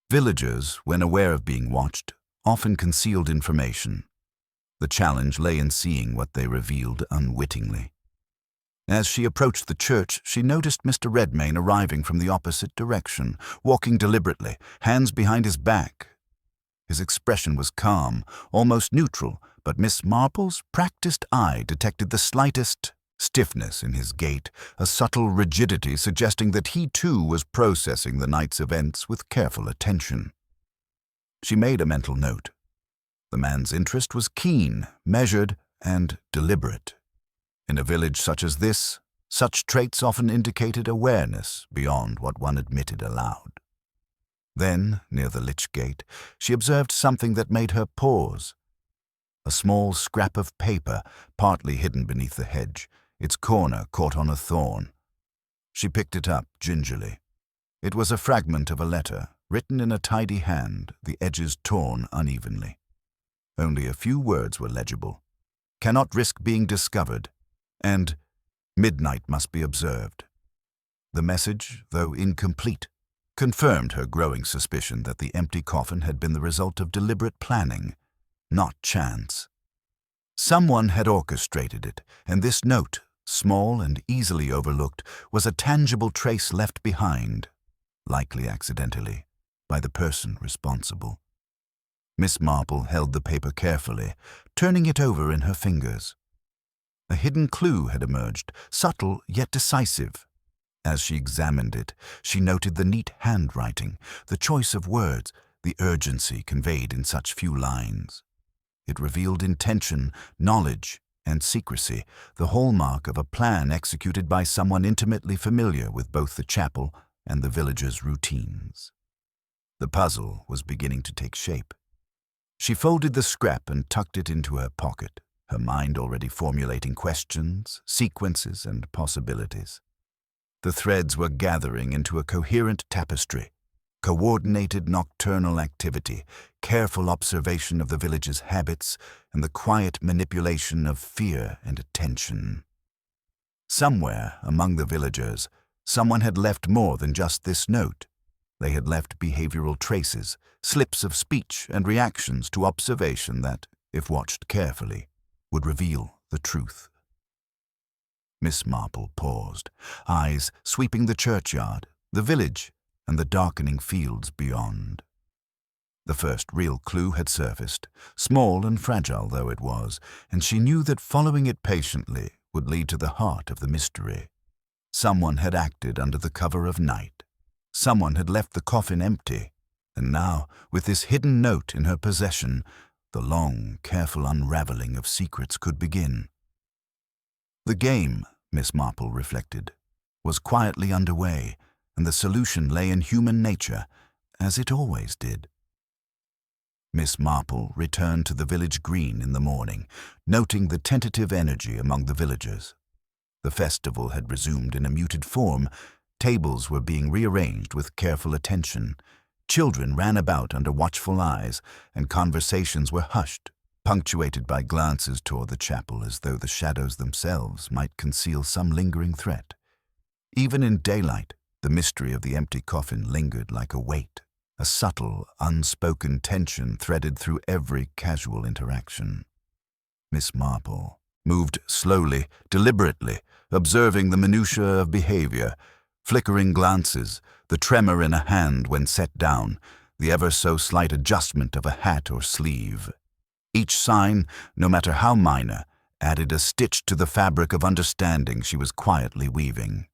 [SPEAKER 1] Villagers, when aware of being watched, often concealed information. The challenge lay in seeing what they revealed unwittingly. As she approached the church, she noticed Mr. Redmayne arriving from the opposite direction, walking deliberately, hands behind his back. His expression was calm, almost neutral, but Miss Marple's practiced eye detected the slightest stiffness in his gait, a subtle rigidity suggesting that he too was processing the night's events with careful attention. She made a mental note. The man's interest was keen, measured, and deliberate. In a village such as this, such traits often indicated awareness beyond what one admitted aloud. Then, near the lich gate, she observed something that made her pause. A small scrap of paper, partly hidden beneath the hedge, its corner caught on a thorn. She picked it up gingerly. It was a fragment of a letter, written in a tidy hand, the edges torn unevenly. Only a few words were legible. Cannot risk being discovered, and midnight must be observed. The message, though incomplete, confirmed her growing suspicion that the empty coffin had been the result of deliberate planning, not chance. Someone had orchestrated it, and this note, small and easily overlooked, was a tangible trace left behind, likely accidentally, by the person responsible. Miss Marple held the paper carefully, turning it over in her fingers. A hidden clue had emerged, subtle yet decisive. As she examined it, she noted the neat handwriting, the choice of words, the urgency conveyed in such few lines. It revealed intention, knowledge, and secrecy, the hallmark of a plan executed by someone intimately familiar with both the chapel and the villagers' routines. The puzzle was beginning to take shape. She folded the scrap and tucked it into her pocket, her mind already formulating questions, sequences, and possibilities. The threads were gathering into a coherent tapestry: coordinated nocturnal activity, careful observation of the village's habits, and the quiet manipulation of fear and attention. Somewhere among the villagers, someone had left more than just this note. They had left behavioral traces, slips of speech and reactions to observation that, if watched carefully, would reveal the truth. Miss Marple paused, eyes sweeping the churchyard, the village, and the darkening fields beyond. The first real clue had surfaced, small and fragile though it was, and she knew that following it patiently would lead to the heart of the mystery. Someone had acted under the cover of night. Someone had left the coffin empty, and now, with this hidden note in her possession, the long, careful unraveling of secrets could begin. The game, Miss Marple reflected, was quietly underway, and the solution lay in human nature, as it always did. Miss Marple returned to the village green in the morning, noting the tentative energy among the villagers. The festival had resumed in a muted form. Tables were being rearranged with careful attention. Children ran about under watchful eyes, and conversations were hushed, punctuated by glances toward the chapel as though the shadows themselves might conceal some lingering threat. Even in daylight, the mystery of the empty coffin lingered like a weight, a subtle, unspoken tension threaded through every casual interaction. Miss Marple moved slowly, deliberately, observing the minutiae of behavior, flickering glances, the tremor in a hand when set down, the ever-so-slight adjustment of a hat or sleeve. Each sign, no matter how minor, added a stitch to the fabric of understanding she was quietly weaving.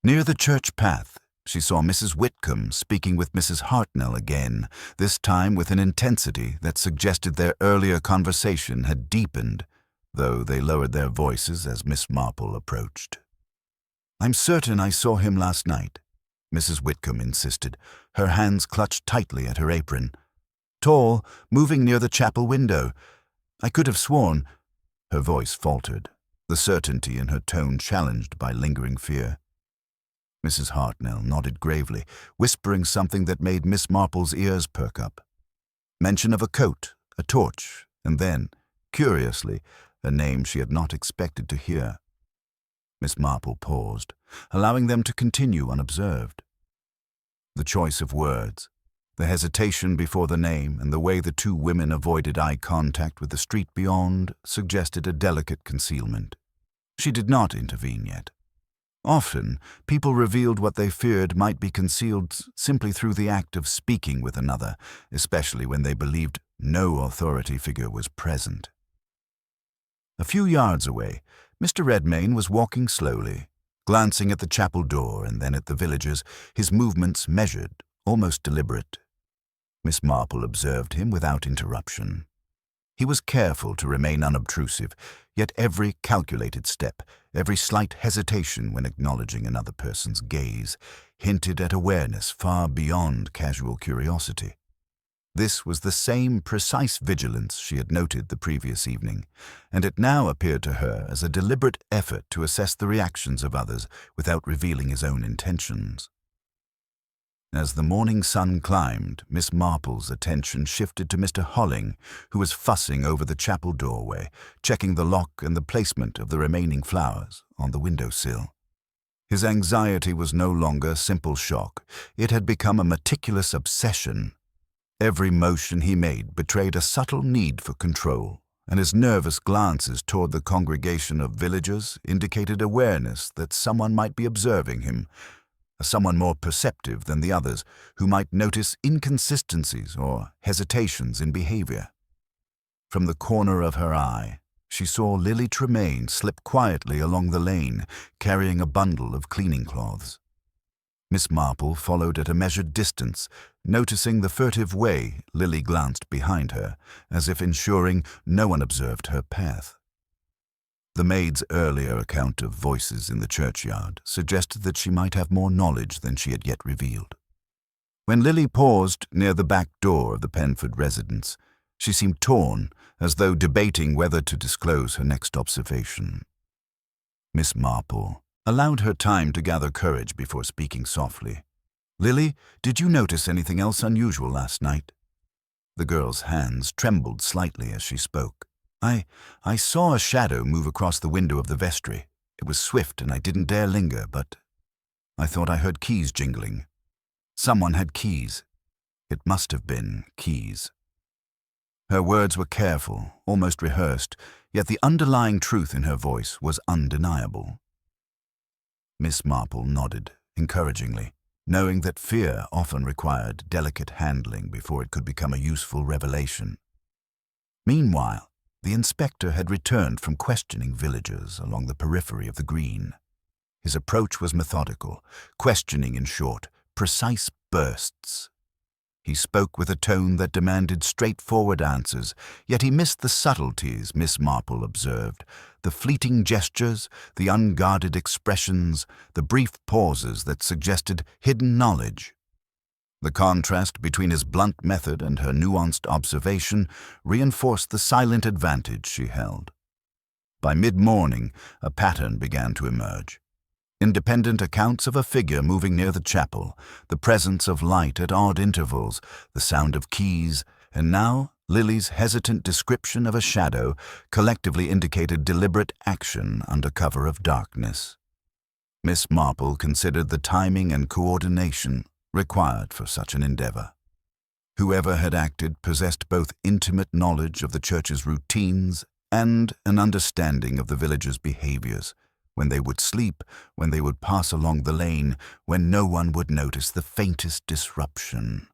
[SPEAKER 1] Near the church path, she saw Mrs. Whitcomb speaking with Mrs. Hartnell again, this time with an intensity that suggested their earlier conversation had deepened, though they lowered their voices as Miss Marple approached. "I'm certain I saw him last night," Mrs. Whitcomb insisted, her hands clutched tightly at her apron. "Tall, moving near the chapel window. I could have sworn—" Her voice faltered, the certainty in her tone challenged by lingering fear. Mrs. Hartnell nodded gravely, whispering something that made Miss Marple's ears perk up. Mention of a coat, a torch, and then, curiously, a name she had not expected to hear. Miss Marple paused, allowing them to continue unobserved. The choice of words, the hesitation before the name, and the way the two women avoided eye contact with the street beyond suggested a delicate concealment. She did not intervene yet. Often, people revealed what they feared might be concealed simply through the act of speaking with another, especially when they believed no authority figure was present. A few yards away, Mr. Redmayne was walking slowly, glancing at the chapel door and then at the villagers, his movements measured, almost deliberate. Miss Marple observed him without interruption. He was careful to remain unobtrusive, yet every calculated step, every slight hesitation when acknowledging another person's gaze, hinted at awareness far beyond casual curiosity. This was the same precise vigilance she had noted the previous evening, and it now appeared to her as a deliberate effort to assess the reactions of others without revealing his own intentions. As the morning sun climbed, Miss Marple's attention shifted to Mr. Holling, who was fussing over the chapel doorway, checking the lock and the placement of the remaining flowers on the windowsill. His anxiety was no longer simple shock. It had become a meticulous obsession. Every motion he made betrayed a subtle need for control, and his nervous glances toward the congregation of villagers indicated awareness that someone might be observing him, someone more perceptive than the others who might notice inconsistencies or hesitations in behavior. From the corner of her eye, she saw Lily Tremaine slip quietly along the lane, carrying a bundle of cleaning cloths. Miss Marple followed at a measured distance, noticing the furtive way Lily glanced behind her, as if ensuring no one observed her path. The maid's earlier account of voices in the churchyard suggested that she might have more knowledge than she had yet revealed. When Lily paused near the back door of the Penford residence, she seemed torn, as though debating whether to disclose her next observation. Miss Marple allowed her time to gather courage before speaking softly. "Lily, did you notice anything else unusual last night?" The girl's hands trembled slightly as she spoke. I saw a shadow move across the window of the vestry. It was swift and I didn't dare linger, but I thought I heard keys jingling. Someone had keys. It must have been keys." Her words were careful, almost rehearsed, yet the underlying truth in her voice was undeniable. Miss Marple nodded encouragingly, knowing that fear often required delicate handling before it could become a useful revelation. Meanwhile, the inspector had returned from questioning villagers along the periphery of the green. His approach was methodical, questioning in short, precise bursts. He spoke with a tone that demanded straightforward answers, yet he missed the subtleties, Miss Marple observed, the fleeting gestures, the unguarded expressions, the brief pauses that suggested hidden knowledge. The contrast between his blunt method and her nuanced observation reinforced the silent advantage she held. By mid-morning, a pattern began to emerge. Independent accounts of a figure moving near the chapel, the presence of light at odd intervals, the sound of keys, and now Lily's hesitant description of a shadow collectively indicated deliberate action under cover of darkness. Miss Marple considered the timing and coordination required for such an endeavor. Whoever had acted possessed both intimate knowledge of the church's routines and an understanding of the villagers' behaviors, when they would sleep, when they would pass along the lane, when no one would notice the faintest disruption.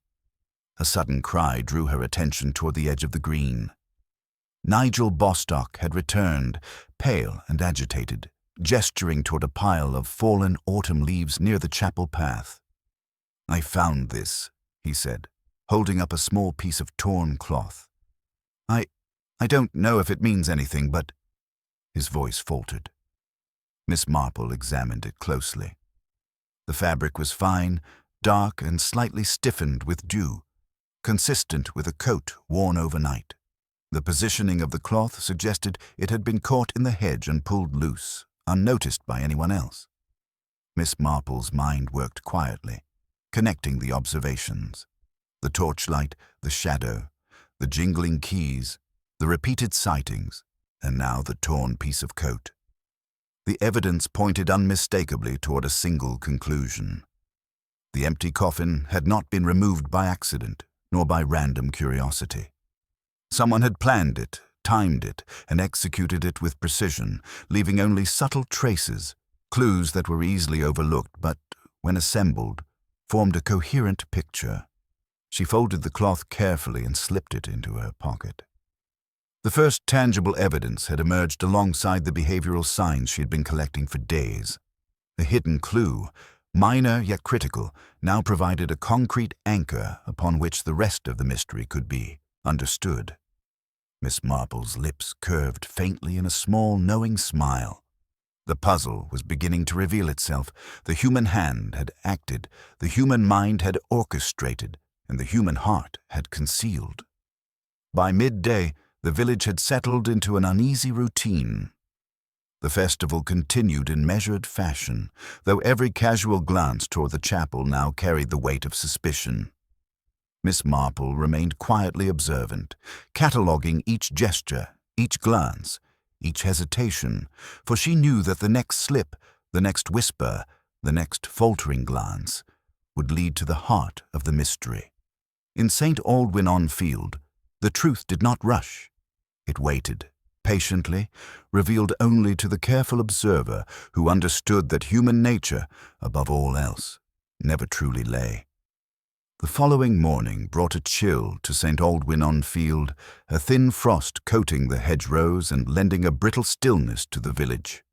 [SPEAKER 1] A sudden cry drew her attention toward the edge of the green. Nigel Bostock had returned, pale and agitated, gesturing toward a pile of fallen autumn leaves near the chapel path. "I found this," he said, holding up a small piece of torn cloth. I don't know if it means anything, but—" His voice faltered. Miss Marple examined it closely. The fabric was fine, dark and slightly stiffened with dew, consistent with a coat worn overnight. The positioning of the cloth suggested it had been caught in the hedge and pulled loose, unnoticed by anyone else. Miss Marple's mind worked quietly, connecting the observations. The torchlight, the shadow, the jingling keys, the repeated sightings, and now the torn piece of coat. The evidence pointed unmistakably toward a single conclusion. The empty coffin had not been removed by accident, nor by random curiosity. Someone had planned it, timed it, and executed it with precision, leaving only subtle traces, clues that were easily overlooked but, when assembled, formed a coherent picture. She folded the cloth carefully and slipped it into her pocket. The first tangible evidence had emerged alongside the behavioral signs she had been collecting for days. A hidden clue, minor yet critical, now provided a concrete anchor upon which the rest of the mystery could be understood. Miss Marple's lips curved faintly in a small, knowing smile. The puzzle was beginning to reveal itself. The human hand had acted, the human mind had orchestrated, and the human heart had concealed. By midday, the village had settled into an uneasy routine. The festival continued in measured fashion, though every casual glance toward the chapel now carried the weight of suspicion. Miss Marple remained quietly observant, cataloguing each gesture, each glance, each hesitation, for she knew that the next slip, the next whisper, the next faltering glance would lead to the heart of the mystery. In St. Aldwyn-on-Field, the truth did not rush. It waited, patiently, revealed only to the careful observer who understood that human nature, above all else, never truly lay. The following morning brought a chill to St. Aldwyn-on-Field, a thin frost coating the hedgerows and lending a brittle stillness to the village.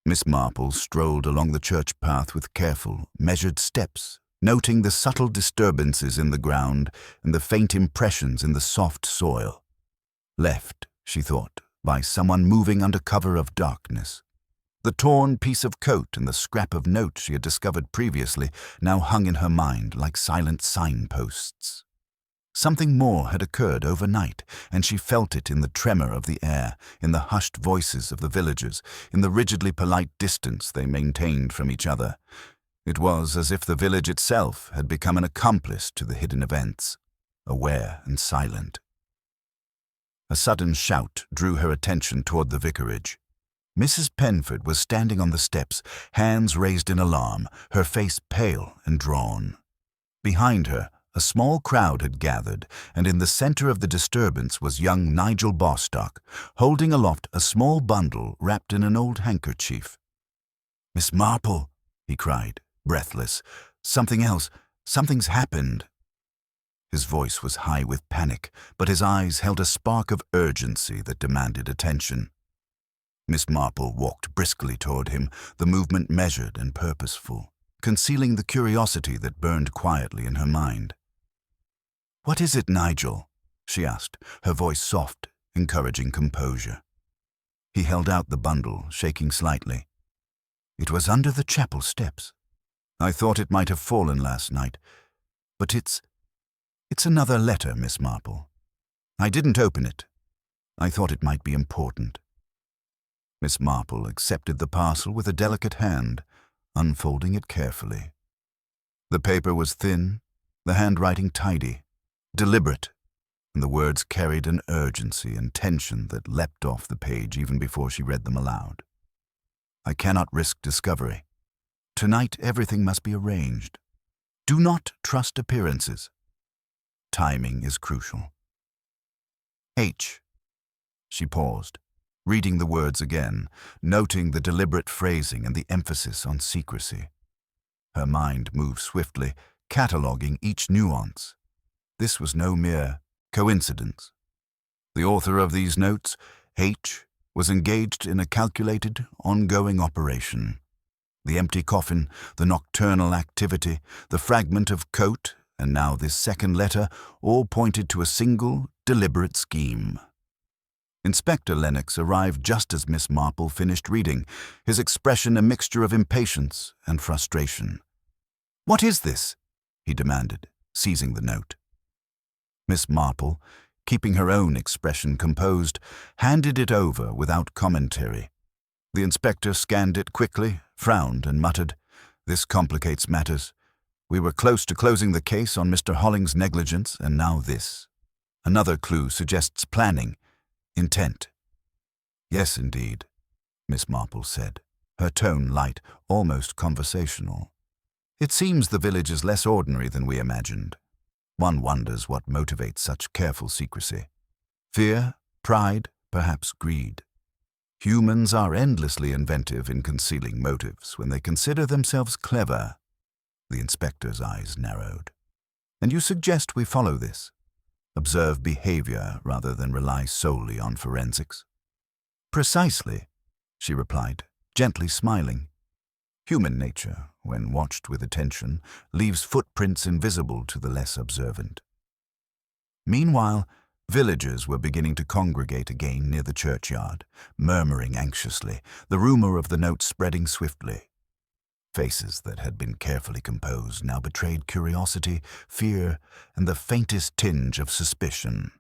[SPEAKER 1] Miss Marple strolled along the church path with careful, measured steps, noting the subtle disturbances in the ground and the faint impressions in the soft soil. Left, she thought, by someone moving under cover of darkness. The torn piece of coat and the scrap of note she had discovered previously now hung in her mind like silent signposts. Something more had occurred overnight, and she felt it in the tremor of the air, in the hushed voices of the villagers, in the rigidly polite distance they maintained from each other. It was as if the village itself had become an accomplice to the hidden events, aware and silent. A sudden shout drew her attention toward the vicarage. Mrs. Penford was standing on the steps, hands raised in alarm, her face pale and drawn. Behind her, a small crowd had gathered, and in the center of the disturbance was young Nigel Bostock, holding aloft a small bundle wrapped in an old handkerchief. "Miss Marple," he cried, breathless. "Something else. Something's happened." His voice was high with panic, but his eyes held a spark of urgency that demanded attention. Miss Marple walked briskly toward him, the movement measured and purposeful, concealing the curiosity that burned quietly in her mind. "What is it, Nigel?" she asked, her voice soft, encouraging composure. He held out the bundle, shaking slightly. "It was under the chapel steps. I thought it might have fallen last night, but it's another letter, Miss Marple. I didn't open it. I thought it might be important." Miss Marple accepted the parcel with a delicate hand, unfolding it carefully. The paper was thin, the handwriting tidy, deliberate, and the words carried an urgency and tension that leapt off the page even before she read them aloud. "I cannot risk discovery. Tonight everything must be arranged. Do not trust appearances. Timing is crucial. H." She paused, reading the words again, noting the deliberate phrasing and the emphasis on secrecy. Her mind moved swiftly, cataloguing each nuance. This was no mere coincidence. The author of these notes, H, was engaged in a calculated, ongoing operation. The empty coffin, the nocturnal activity, the fragment of coat, and now this second letter, all pointed to a single, deliberate scheme. Inspector Lennox arrived just as Miss Marple finished reading, his expression a mixture of impatience and frustration. "What is this?" he demanded, seizing the note. Miss Marple, keeping her own expression composed, handed it over without commentary. The inspector scanned it quickly, frowned, and muttered, "This complicates matters. We were close to closing the case on Mr. Holling's negligence, and now this. Another clue suggests planning, intent." "Yes, indeed," Miss Marple said, her tone light, almost conversational. "It seems the village is less ordinary than we imagined. One wonders what motivates such careful secrecy. Fear, pride, perhaps greed. Humans are endlessly inventive in concealing motives when they consider themselves clever." The inspector's eyes narrowed. "And you suggest we follow this? Observe behavior rather than rely solely on forensics?" "Precisely," she replied, gently smiling. Human nature, when watched with attention, leaves footprints invisible to the less observant. Meanwhile, villagers were beginning to congregate again near the churchyard, murmuring anxiously, the rumor of the note spreading swiftly. Faces that had been carefully composed now betrayed curiosity, fear, and the faintest tinge of suspicion.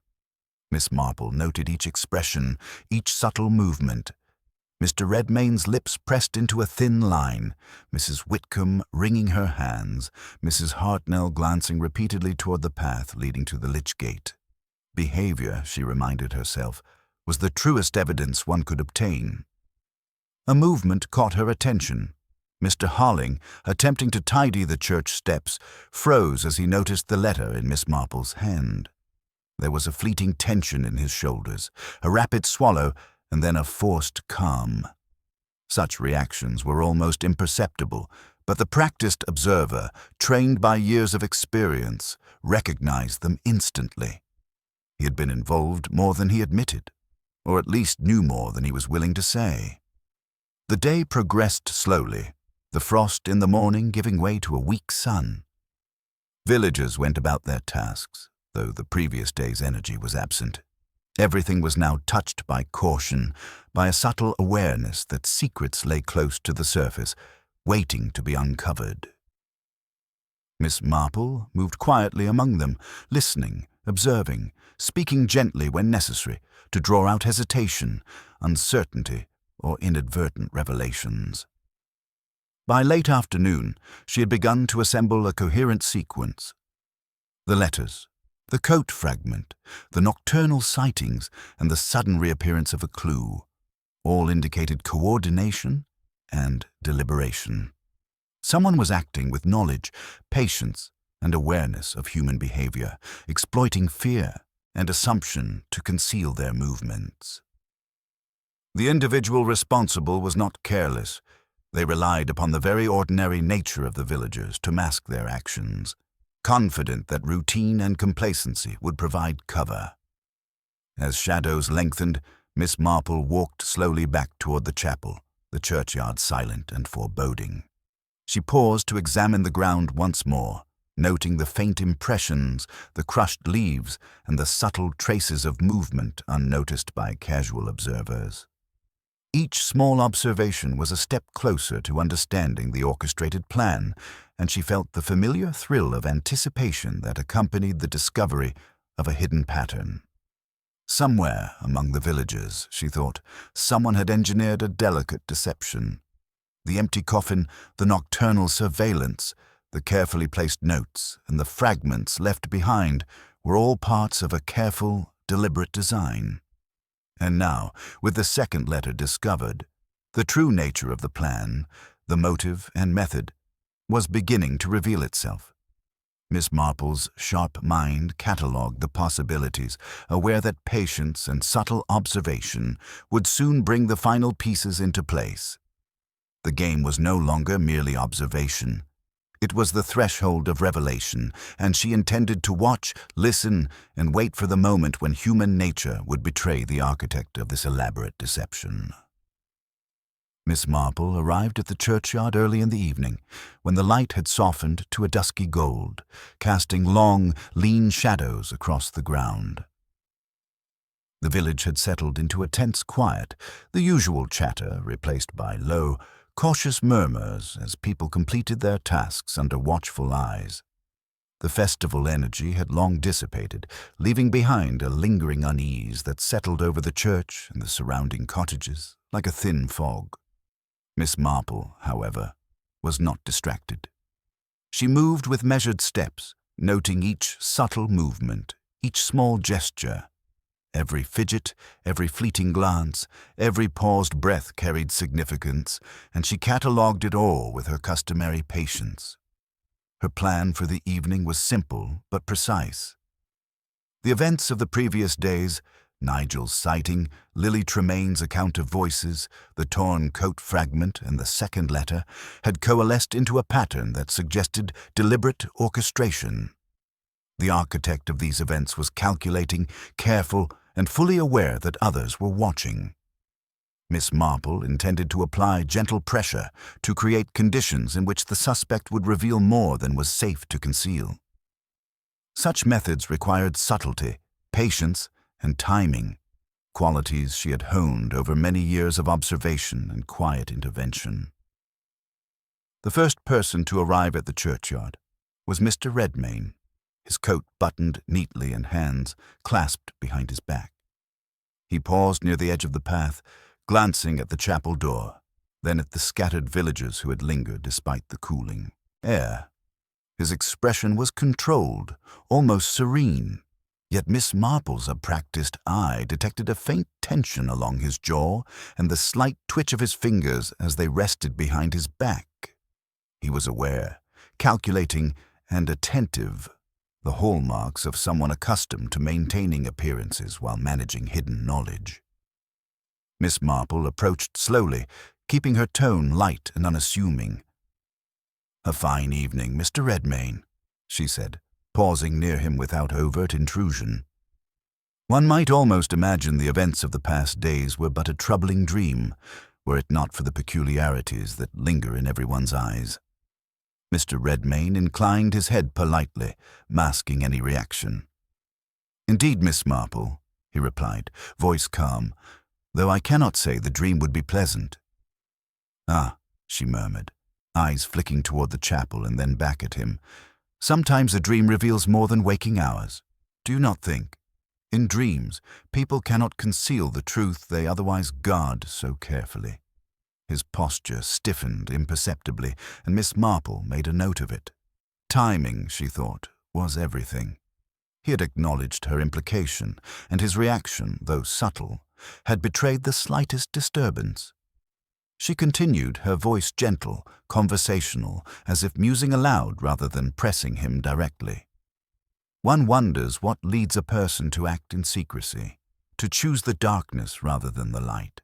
[SPEAKER 1] Miss Marple noted each expression, each subtle movement. Mr. Redmayne's lips pressed into a thin line, Mrs. Whitcomb wringing her hands, Mrs. Hartnell glancing repeatedly toward the path leading to the lich gate. Behavior, she reminded herself, was the truest evidence one could obtain. A movement caught her attention. Mr. Holling, attempting to tidy the church steps, froze as he noticed the letter in Miss Marple's hand. There was a fleeting tension in his shoulders, a rapid swallow, and then a forced calm. Such reactions were almost imperceptible, but the practiced observer, trained by years of experience, recognized them instantly. He had been involved more than he admitted, or at least knew more than he was willing to say. The day progressed slowly, the frost in the morning giving way to a weak sun. Villagers went about their tasks, though the previous day's energy was absent. Everything was now touched by caution, by a subtle awareness that secrets lay close to the surface, waiting to be uncovered. Miss Marple moved quietly among them, listening, observing, speaking gently when necessary, to draw out hesitation, uncertainty, or inadvertent revelations. By late afternoon, she had begun to assemble a coherent sequence. The letters, the coat fragment, the nocturnal sightings, and the sudden reappearance of a clue all indicated coordination and deliberation. Someone was acting with knowledge, patience, and awareness of human behavior, exploiting fear and assumption to conceal their movements. The individual responsible was not careless. They relied upon the very ordinary nature of the villagers to mask their actions, confident that routine and complacency would provide cover. As shadows lengthened, Miss Marple walked slowly back toward the chapel, the churchyard silent and foreboding. She paused to examine the ground once more, noting the faint impressions, the crushed leaves, and the subtle traces of movement unnoticed by casual observers. Each small observation was a step closer to understanding the orchestrated plan, and she felt the familiar thrill of anticipation that accompanied the discovery of a hidden pattern. Somewhere among the villagers, she thought, someone had engineered a delicate deception. The empty coffin, the nocturnal surveillance, the carefully placed notes, and the fragments left behind were all parts of a careful, deliberate design. And now, with the second letter discovered, the true nature of the plan, the motive and method, was beginning to reveal itself. Miss Marple's sharp mind catalogued the possibilities, aware that patience and subtle observation would soon bring the final pieces into place. The game was no longer merely observation. It was the threshold of revelation, and she intended to watch, listen, and wait for the moment when human nature would betray the architect of this elaborate deception. Miss Marple arrived at the churchyard early in the evening, when the light had softened to a dusky gold, casting long, lean shadows across the ground. The village had settled into a tense quiet, the usual chatter replaced by low, cautious murmurs as people completed their tasks under watchful eyes. The festival energy had long dissipated, leaving behind a lingering unease that settled over the church and the surrounding cottages like a thin fog. Miss Marple, however, was not distracted. She moved with measured steps, noting each subtle movement, each small gesture. Every fidget, every fleeting glance, every paused breath carried significance, and she catalogued it all with her customary patience. Her plan for the evening was simple but precise. The events of the previous days, Nigel's sighting, Lily Tremaine's account of voices, the torn coat fragment, and the second letter, had coalesced into a pattern that suggested deliberate orchestration. The architect of these events was calculating, careful, and fully aware that others were watching. Miss Marple intended to apply gentle pressure to create conditions in which the suspect would reveal more than was safe to conceal. Such methods required subtlety, patience, and timing, qualities she had honed over many years of observation and quiet intervention. The first person to arrive at the churchyard was Mr. Redmayne, his coat buttoned neatly and hands clasped behind his back. He paused near the edge of the path, glancing at the chapel door, then at the scattered villagers who had lingered despite the cooling air. His expression was controlled, almost serene, yet Miss Marple's practiced eye detected a faint tension along his jaw and the slight twitch of his fingers as they rested behind his back. He was aware, calculating, and attentive, the hallmarks of someone accustomed to maintaining appearances while managing hidden knowledge. Miss Marple approached slowly, keeping her tone light and unassuming. "A fine evening, Mr. Redmayne," she said, pausing near him without overt intrusion. One might almost imagine the events of the past days were but a troubling dream, were it not for the peculiarities that linger in everyone's eyes. Mr. Redmayne inclined his head politely, masking any reaction. "Indeed, Miss Marple, he replied, voice calm, though I cannot say the dream would be pleasant. Ah, she murmured, eyes flicking toward the chapel and then back at him. Sometimes a dream reveals more than waking hours. Do you not think? In dreams, people cannot conceal the truth they otherwise guard so carefully. His posture stiffened imperceptibly, and Miss Marple made a note of it. Timing, she thought, was everything. He had acknowledged her implication, and his reaction, though subtle, had betrayed the slightest disturbance. She continued, her voice gentle, conversational, as if musing aloud rather than pressing him directly. One wonders what leads a person to act in secrecy, to choose the darkness rather than the light.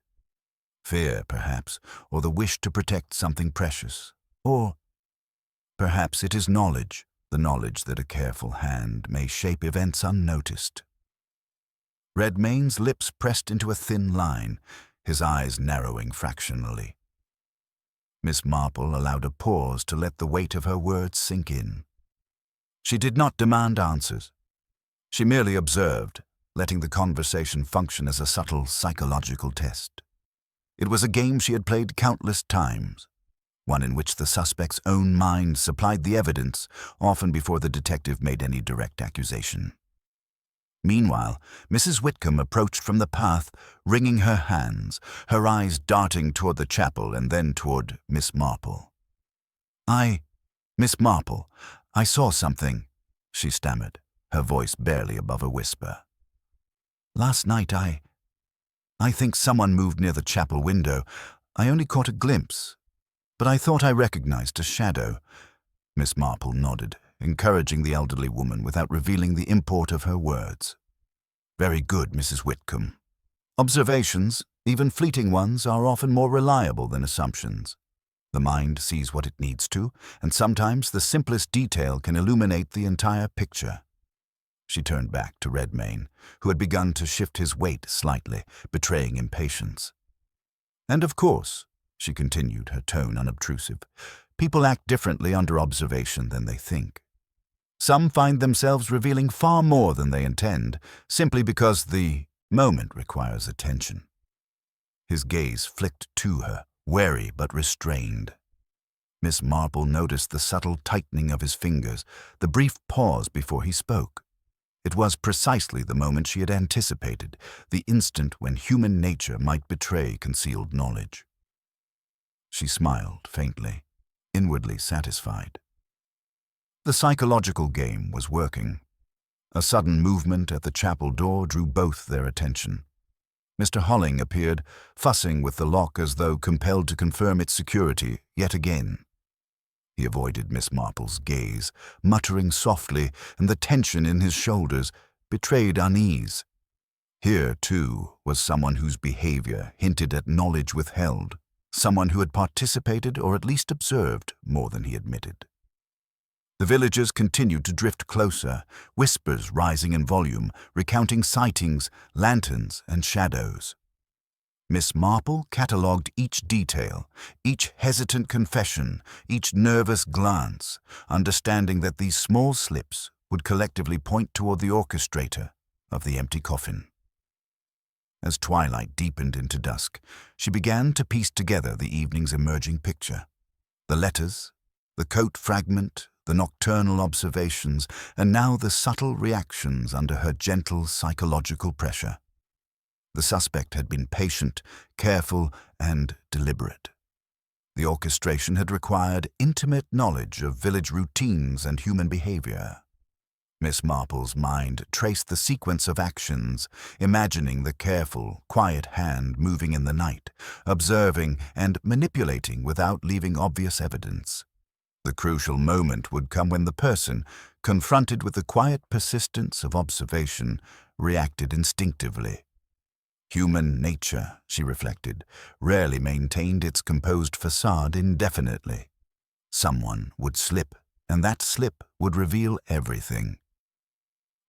[SPEAKER 1] Fear, perhaps, or the wish to protect something precious. Or perhaps it is knowledge, the knowledge that a careful hand may shape events unnoticed. Redmayne's lips pressed into a thin line, his eyes narrowing fractionally. Miss Marple allowed a pause to let the weight of her words sink in. She did not demand answers. She merely observed, letting the conversation function as a subtle psychological test. It was a game she had played countless times, one in which the suspect's own mind supplied the evidence, often before the detective made any direct accusation. Meanwhile, Mrs. Whitcomb approached from the path, wringing her hands, her eyes darting toward the chapel and then toward Miss Marple. Miss Marple, I saw something," she stammered, her voice barely above a whisper. "Last night I think someone moved near the chapel window. I only caught a glimpse, but I thought I recognized a shadow." Miss Marple nodded, encouraging the elderly woman without revealing the import of her words. "Very good, Mrs. Whitcomb. Observations, even fleeting ones, are often more reliable than assumptions. The mind sees what it needs to, and sometimes the simplest detail can illuminate the entire picture." She turned back to Redmayne, who had begun to shift his weight slightly, betraying impatience. "And of course," she continued, her tone unobtrusive, "people act differently under observation than they think. Some find themselves revealing far more than they intend, simply because the moment requires attention." His gaze flicked to her, wary but restrained. Miss Marple noticed the subtle tightening of his fingers, the brief pause before he spoke. It was precisely the moment she had anticipated, the instant when human nature might betray concealed knowledge. She smiled faintly, inwardly satisfied. The psychological game was working. A sudden movement at the chapel door drew both their attention. Mr. Holling appeared, fussing with the lock as though compelled to confirm its security yet again. He avoided Miss Marple's gaze, muttering softly, and the tension in his shoulders betrayed unease. Here, too, was someone whose behavior hinted at knowledge withheld, someone who had participated or at least observed more than he admitted. The villagers continued to drift closer, whispers rising in volume, recounting sightings, lanterns, and shadows. Miss Marple catalogued each detail, each hesitant confession, each nervous glance, understanding that these small slips would collectively point toward the orchestrator of the empty coffin. As twilight deepened into dusk, she began to piece together the evening's emerging picture. The letters, the coat fragment, the nocturnal observations, and now the subtle reactions under her gentle psychological pressure. The suspect had been patient, careful, and deliberate. The orchestration had required intimate knowledge of village routines and human behavior. Miss Marple's mind traced the sequence of actions, imagining the careful, quiet hand moving in the night, observing and manipulating without leaving obvious evidence. The crucial moment would come when the person, confronted with the quiet persistence of observation, reacted instinctively. Human nature, she reflected, rarely maintained its composed facade indefinitely. Someone would slip, and that slip would reveal everything.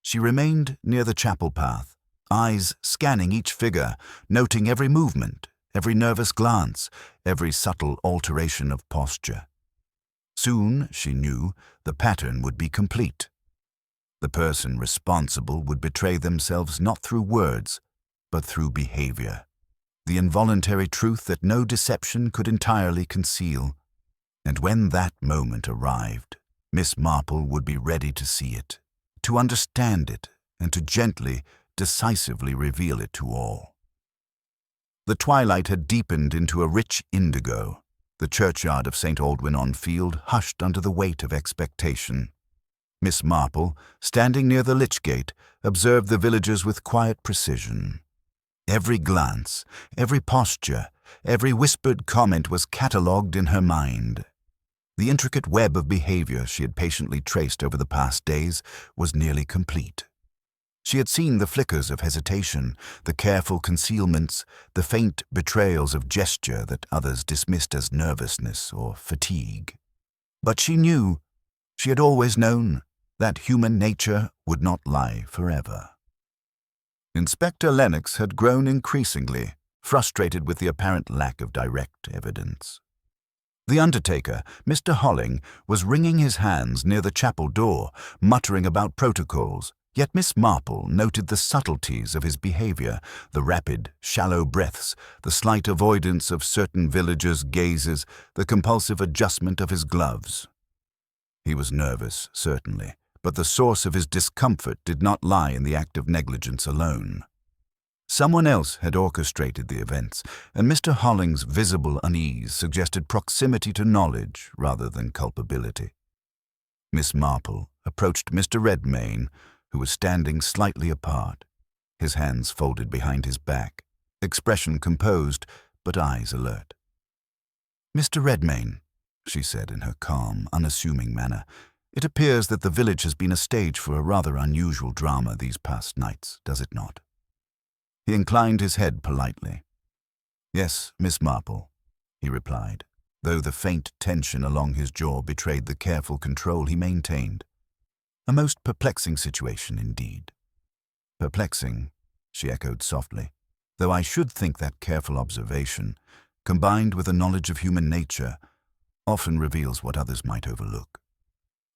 [SPEAKER 1] She remained near the chapel path, eyes scanning each figure, noting every movement, every nervous glance, every subtle alteration of posture. Soon, she knew, the pattern would be complete. The person responsible would betray themselves not through words, but through behavior. The involuntary truth that no deception could entirely conceal. And when that moment arrived, Miss Marple would be ready to see it, to understand it, and to gently, decisively reveal it to all. The twilight had deepened into a rich indigo. The churchyard of St. Aldwyn-on-Field hushed under the weight of expectation. Miss Marple, standing near the lich gate, observed the villagers with quiet precision. Every glance, every posture, every whispered comment was catalogued in her mind. The intricate web of behavior she had patiently traced over the past days was nearly complete. She had seen the flickers of hesitation, the careful concealments, the faint betrayals of gesture that others dismissed as nervousness or fatigue. But she knew, she had always known, that human nature would not lie forever. Inspector Lennox had grown increasingly frustrated with the apparent lack of direct evidence. The undertaker, Mr. Holling, was wringing his hands near the chapel door, muttering about protocols, yet Miss Marple noted the subtleties of his behavior, the rapid, shallow breaths, the slight avoidance of certain villagers' gazes, the compulsive adjustment of his gloves. He was nervous, certainly, but the source of his discomfort did not lie in the act of negligence alone. Someone else had orchestrated the events, and Mr. Holling's visible unease suggested proximity to knowledge rather than culpability. Miss Marple approached Mr. Redmayne, who was standing slightly apart, his hands folded behind his back, expression composed, but eyes alert. "Mr. Redmayne," she said in her calm, unassuming manner, "it appears that the village has been a stage for a rather unusual drama these past nights, does it not?" He inclined his head politely. "Yes, Miss Marple," he replied, though the faint tension along his jaw betrayed the careful control he maintained. "A most perplexing situation indeed." "Perplexing," she echoed softly, "though I should think that careful observation, combined with a knowledge of human nature, often reveals what others might overlook.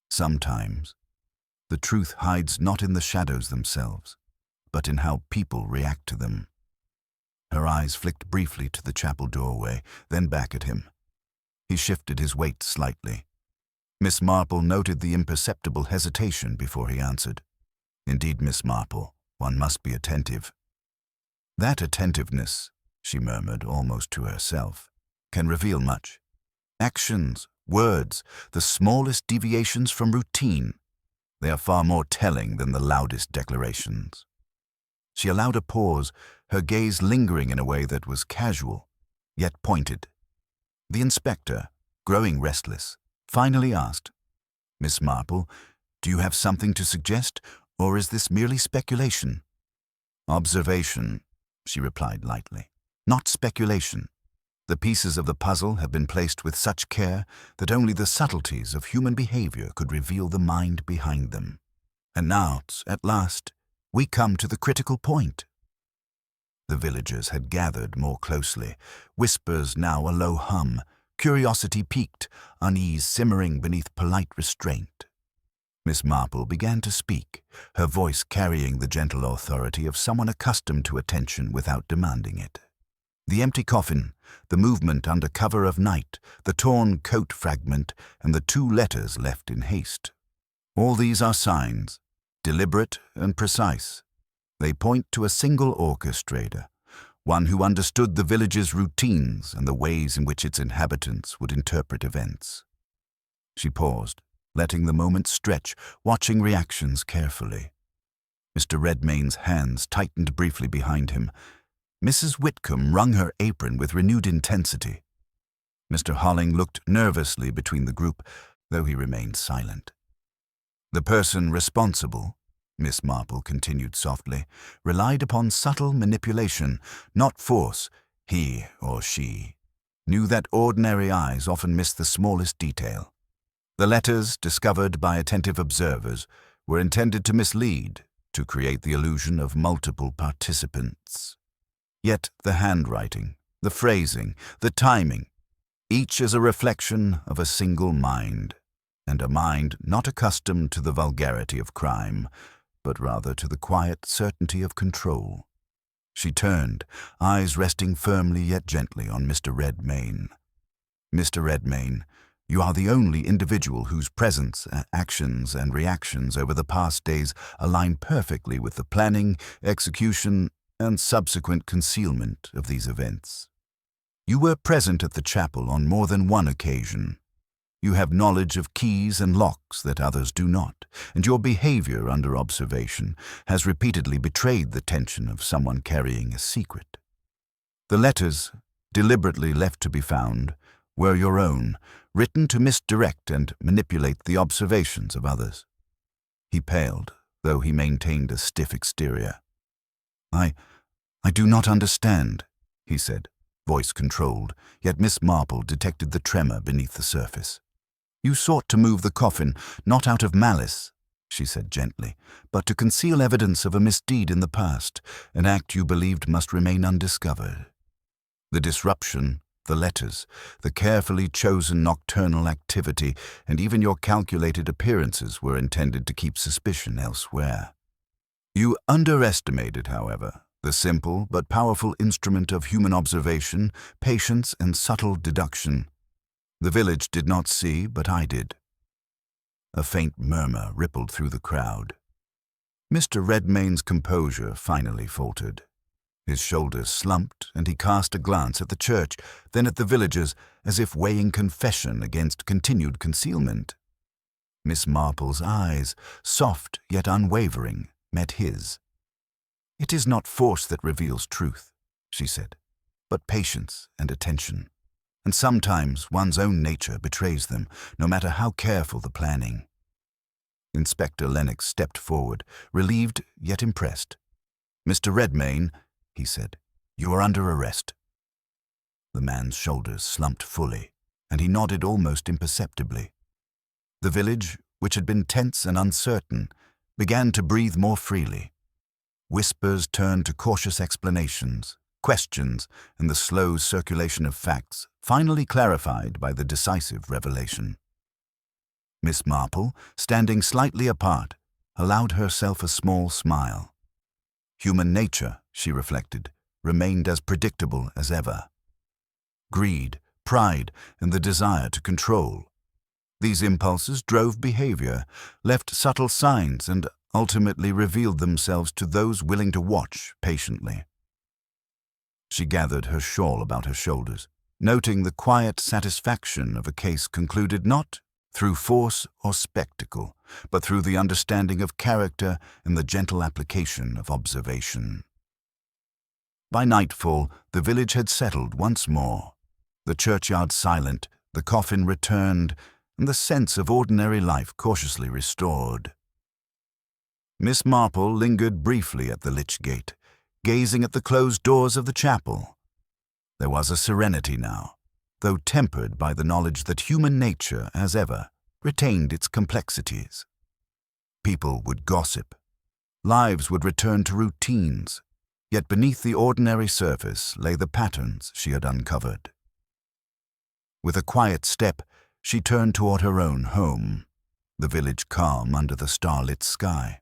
[SPEAKER 1] Sometimes, the truth hides not in the shadows themselves, but in how people react to them." Her eyes flicked briefly to the chapel doorway, then back at him. He shifted his weight slightly. Miss Marple noted the imperceptible hesitation before he answered. "Indeed, Miss Marple, one must be attentive." "That attentiveness," she murmured almost to herself, "can reveal much. Actions, words, the smallest deviations from routine. They are far more telling than the loudest declarations." She allowed a pause, her gaze lingering in a way that was casual, yet pointed. The inspector, growing restless, finally asked, "Miss Marple, do you have something to suggest, or is this merely speculation?" "Observation," she replied lightly, "not speculation. The pieces of the puzzle have been placed with such care that only the subtleties of human behavior could reveal the mind behind them. And now, at last, we come to the critical point." The villagers had gathered more closely, whispers now a low hum, curiosity piqued, unease simmering beneath polite restraint. Miss Marple began to speak, her voice carrying the gentle authority of someone accustomed to attention without demanding it. The empty coffin, the movement under cover of night, the torn coat fragment, and the 2 letters left in haste. All these are signs, deliberate and precise. They point to a single orchestrator, one who understood the village's routines and the ways in which its inhabitants would interpret events. She paused, letting the moment stretch, watching reactions carefully. Mr. Redmayne's hands tightened briefly behind him. Mrs. Whitcomb wrung her apron with renewed intensity. Mr. Holling looked nervously between the group, though he remained silent. "The person responsible," Miss Marple continued softly, "relied upon subtle manipulation, not force. He or she knew that ordinary eyes often miss the smallest detail. The letters, discovered by attentive observers, were intended to mislead, to create the illusion of multiple participants. Yet the handwriting, the phrasing, the timing, each is a reflection of a single mind, and a mind not accustomed to the vulgarity of crime, but rather to the quiet certainty of control. She turned, eyes resting firmly yet gently on Mr. Redmayne. "Mr. Redmayne, you are the only individual whose presence, actions, and reactions over the past days align perfectly with the planning, execution, and subsequent concealment of these events. You were present at the chapel on more than one occasion. You have knowledge of keys and locks that others do not, and your behavior under observation has repeatedly betrayed the tension of someone carrying a secret. The letters, deliberately left to be found, were your own, written to misdirect and manipulate the observations of others." He paled, though he maintained a stiff exterior. I do not understand," he said, voice controlled, yet Miss Marple detected the tremor beneath the surface. "You sought to move the coffin, not out of malice," she said gently, "but to conceal evidence of a misdeed in the past, an act you believed must remain undiscovered. The disruption, the letters, the carefully chosen nocturnal activity, and even your calculated appearances were intended to keep suspicion elsewhere. You underestimated, however, the simple but powerful instrument of human observation, patience, and subtle deduction. The village did not see, but I did." A faint murmur rippled through the crowd. Mr. Redmayne's composure finally faltered. His shoulders slumped, and he cast a glance at the church, then at the villagers, as if weighing confession against continued concealment. Miss Marple's eyes, soft yet unwavering, met his. "It is not force that reveals truth," she said, "but patience and attention. And sometimes one's own nature betrays them, no matter how careful the planning." Inspector Lennox stepped forward, relieved yet impressed. "Mr. Redmayne," he said, "you are under arrest." The man's shoulders slumped fully, and he nodded almost imperceptibly. The village, which had been tense and uncertain, began to breathe more freely. Whispers turned to cautious explanations, questions, and the slow circulation of facts, finally clarified by the decisive revelation. Miss Marple, standing slightly apart, allowed herself a small smile. Human nature, she reflected, remained as predictable as ever. Greed, pride, and the desire to control. These impulses drove behavior, left subtle signs, and ultimately revealed themselves to those willing to watch patiently. She gathered her shawl about her shoulders, noting the quiet satisfaction of a case concluded not through force or spectacle, but through the understanding of character and the gentle application of observation. By nightfall, the village had settled once more. The churchyard silent, the coffin returned, and the sense of ordinary life cautiously restored. Miss Marple lingered briefly at the lych gate, gazing at the closed doors of the chapel. There was a serenity now, though tempered by the knowledge that human nature, as ever, retained its complexities. People would gossip. Lives would return to routines, yet beneath the ordinary surface lay the patterns she had uncovered. With a quiet step, she turned toward her own home, the village calm under the starlit sky.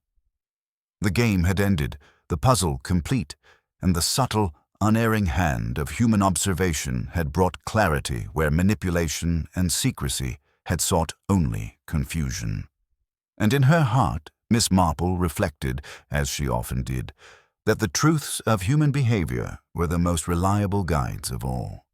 [SPEAKER 1] The game had ended, the puzzle complete, and the subtle, unerring hand of human observation had brought clarity where manipulation and secrecy had sought only confusion. And in her heart, Miss Marple reflected, as she often did, that the truths of human behavior were the most reliable guides of all.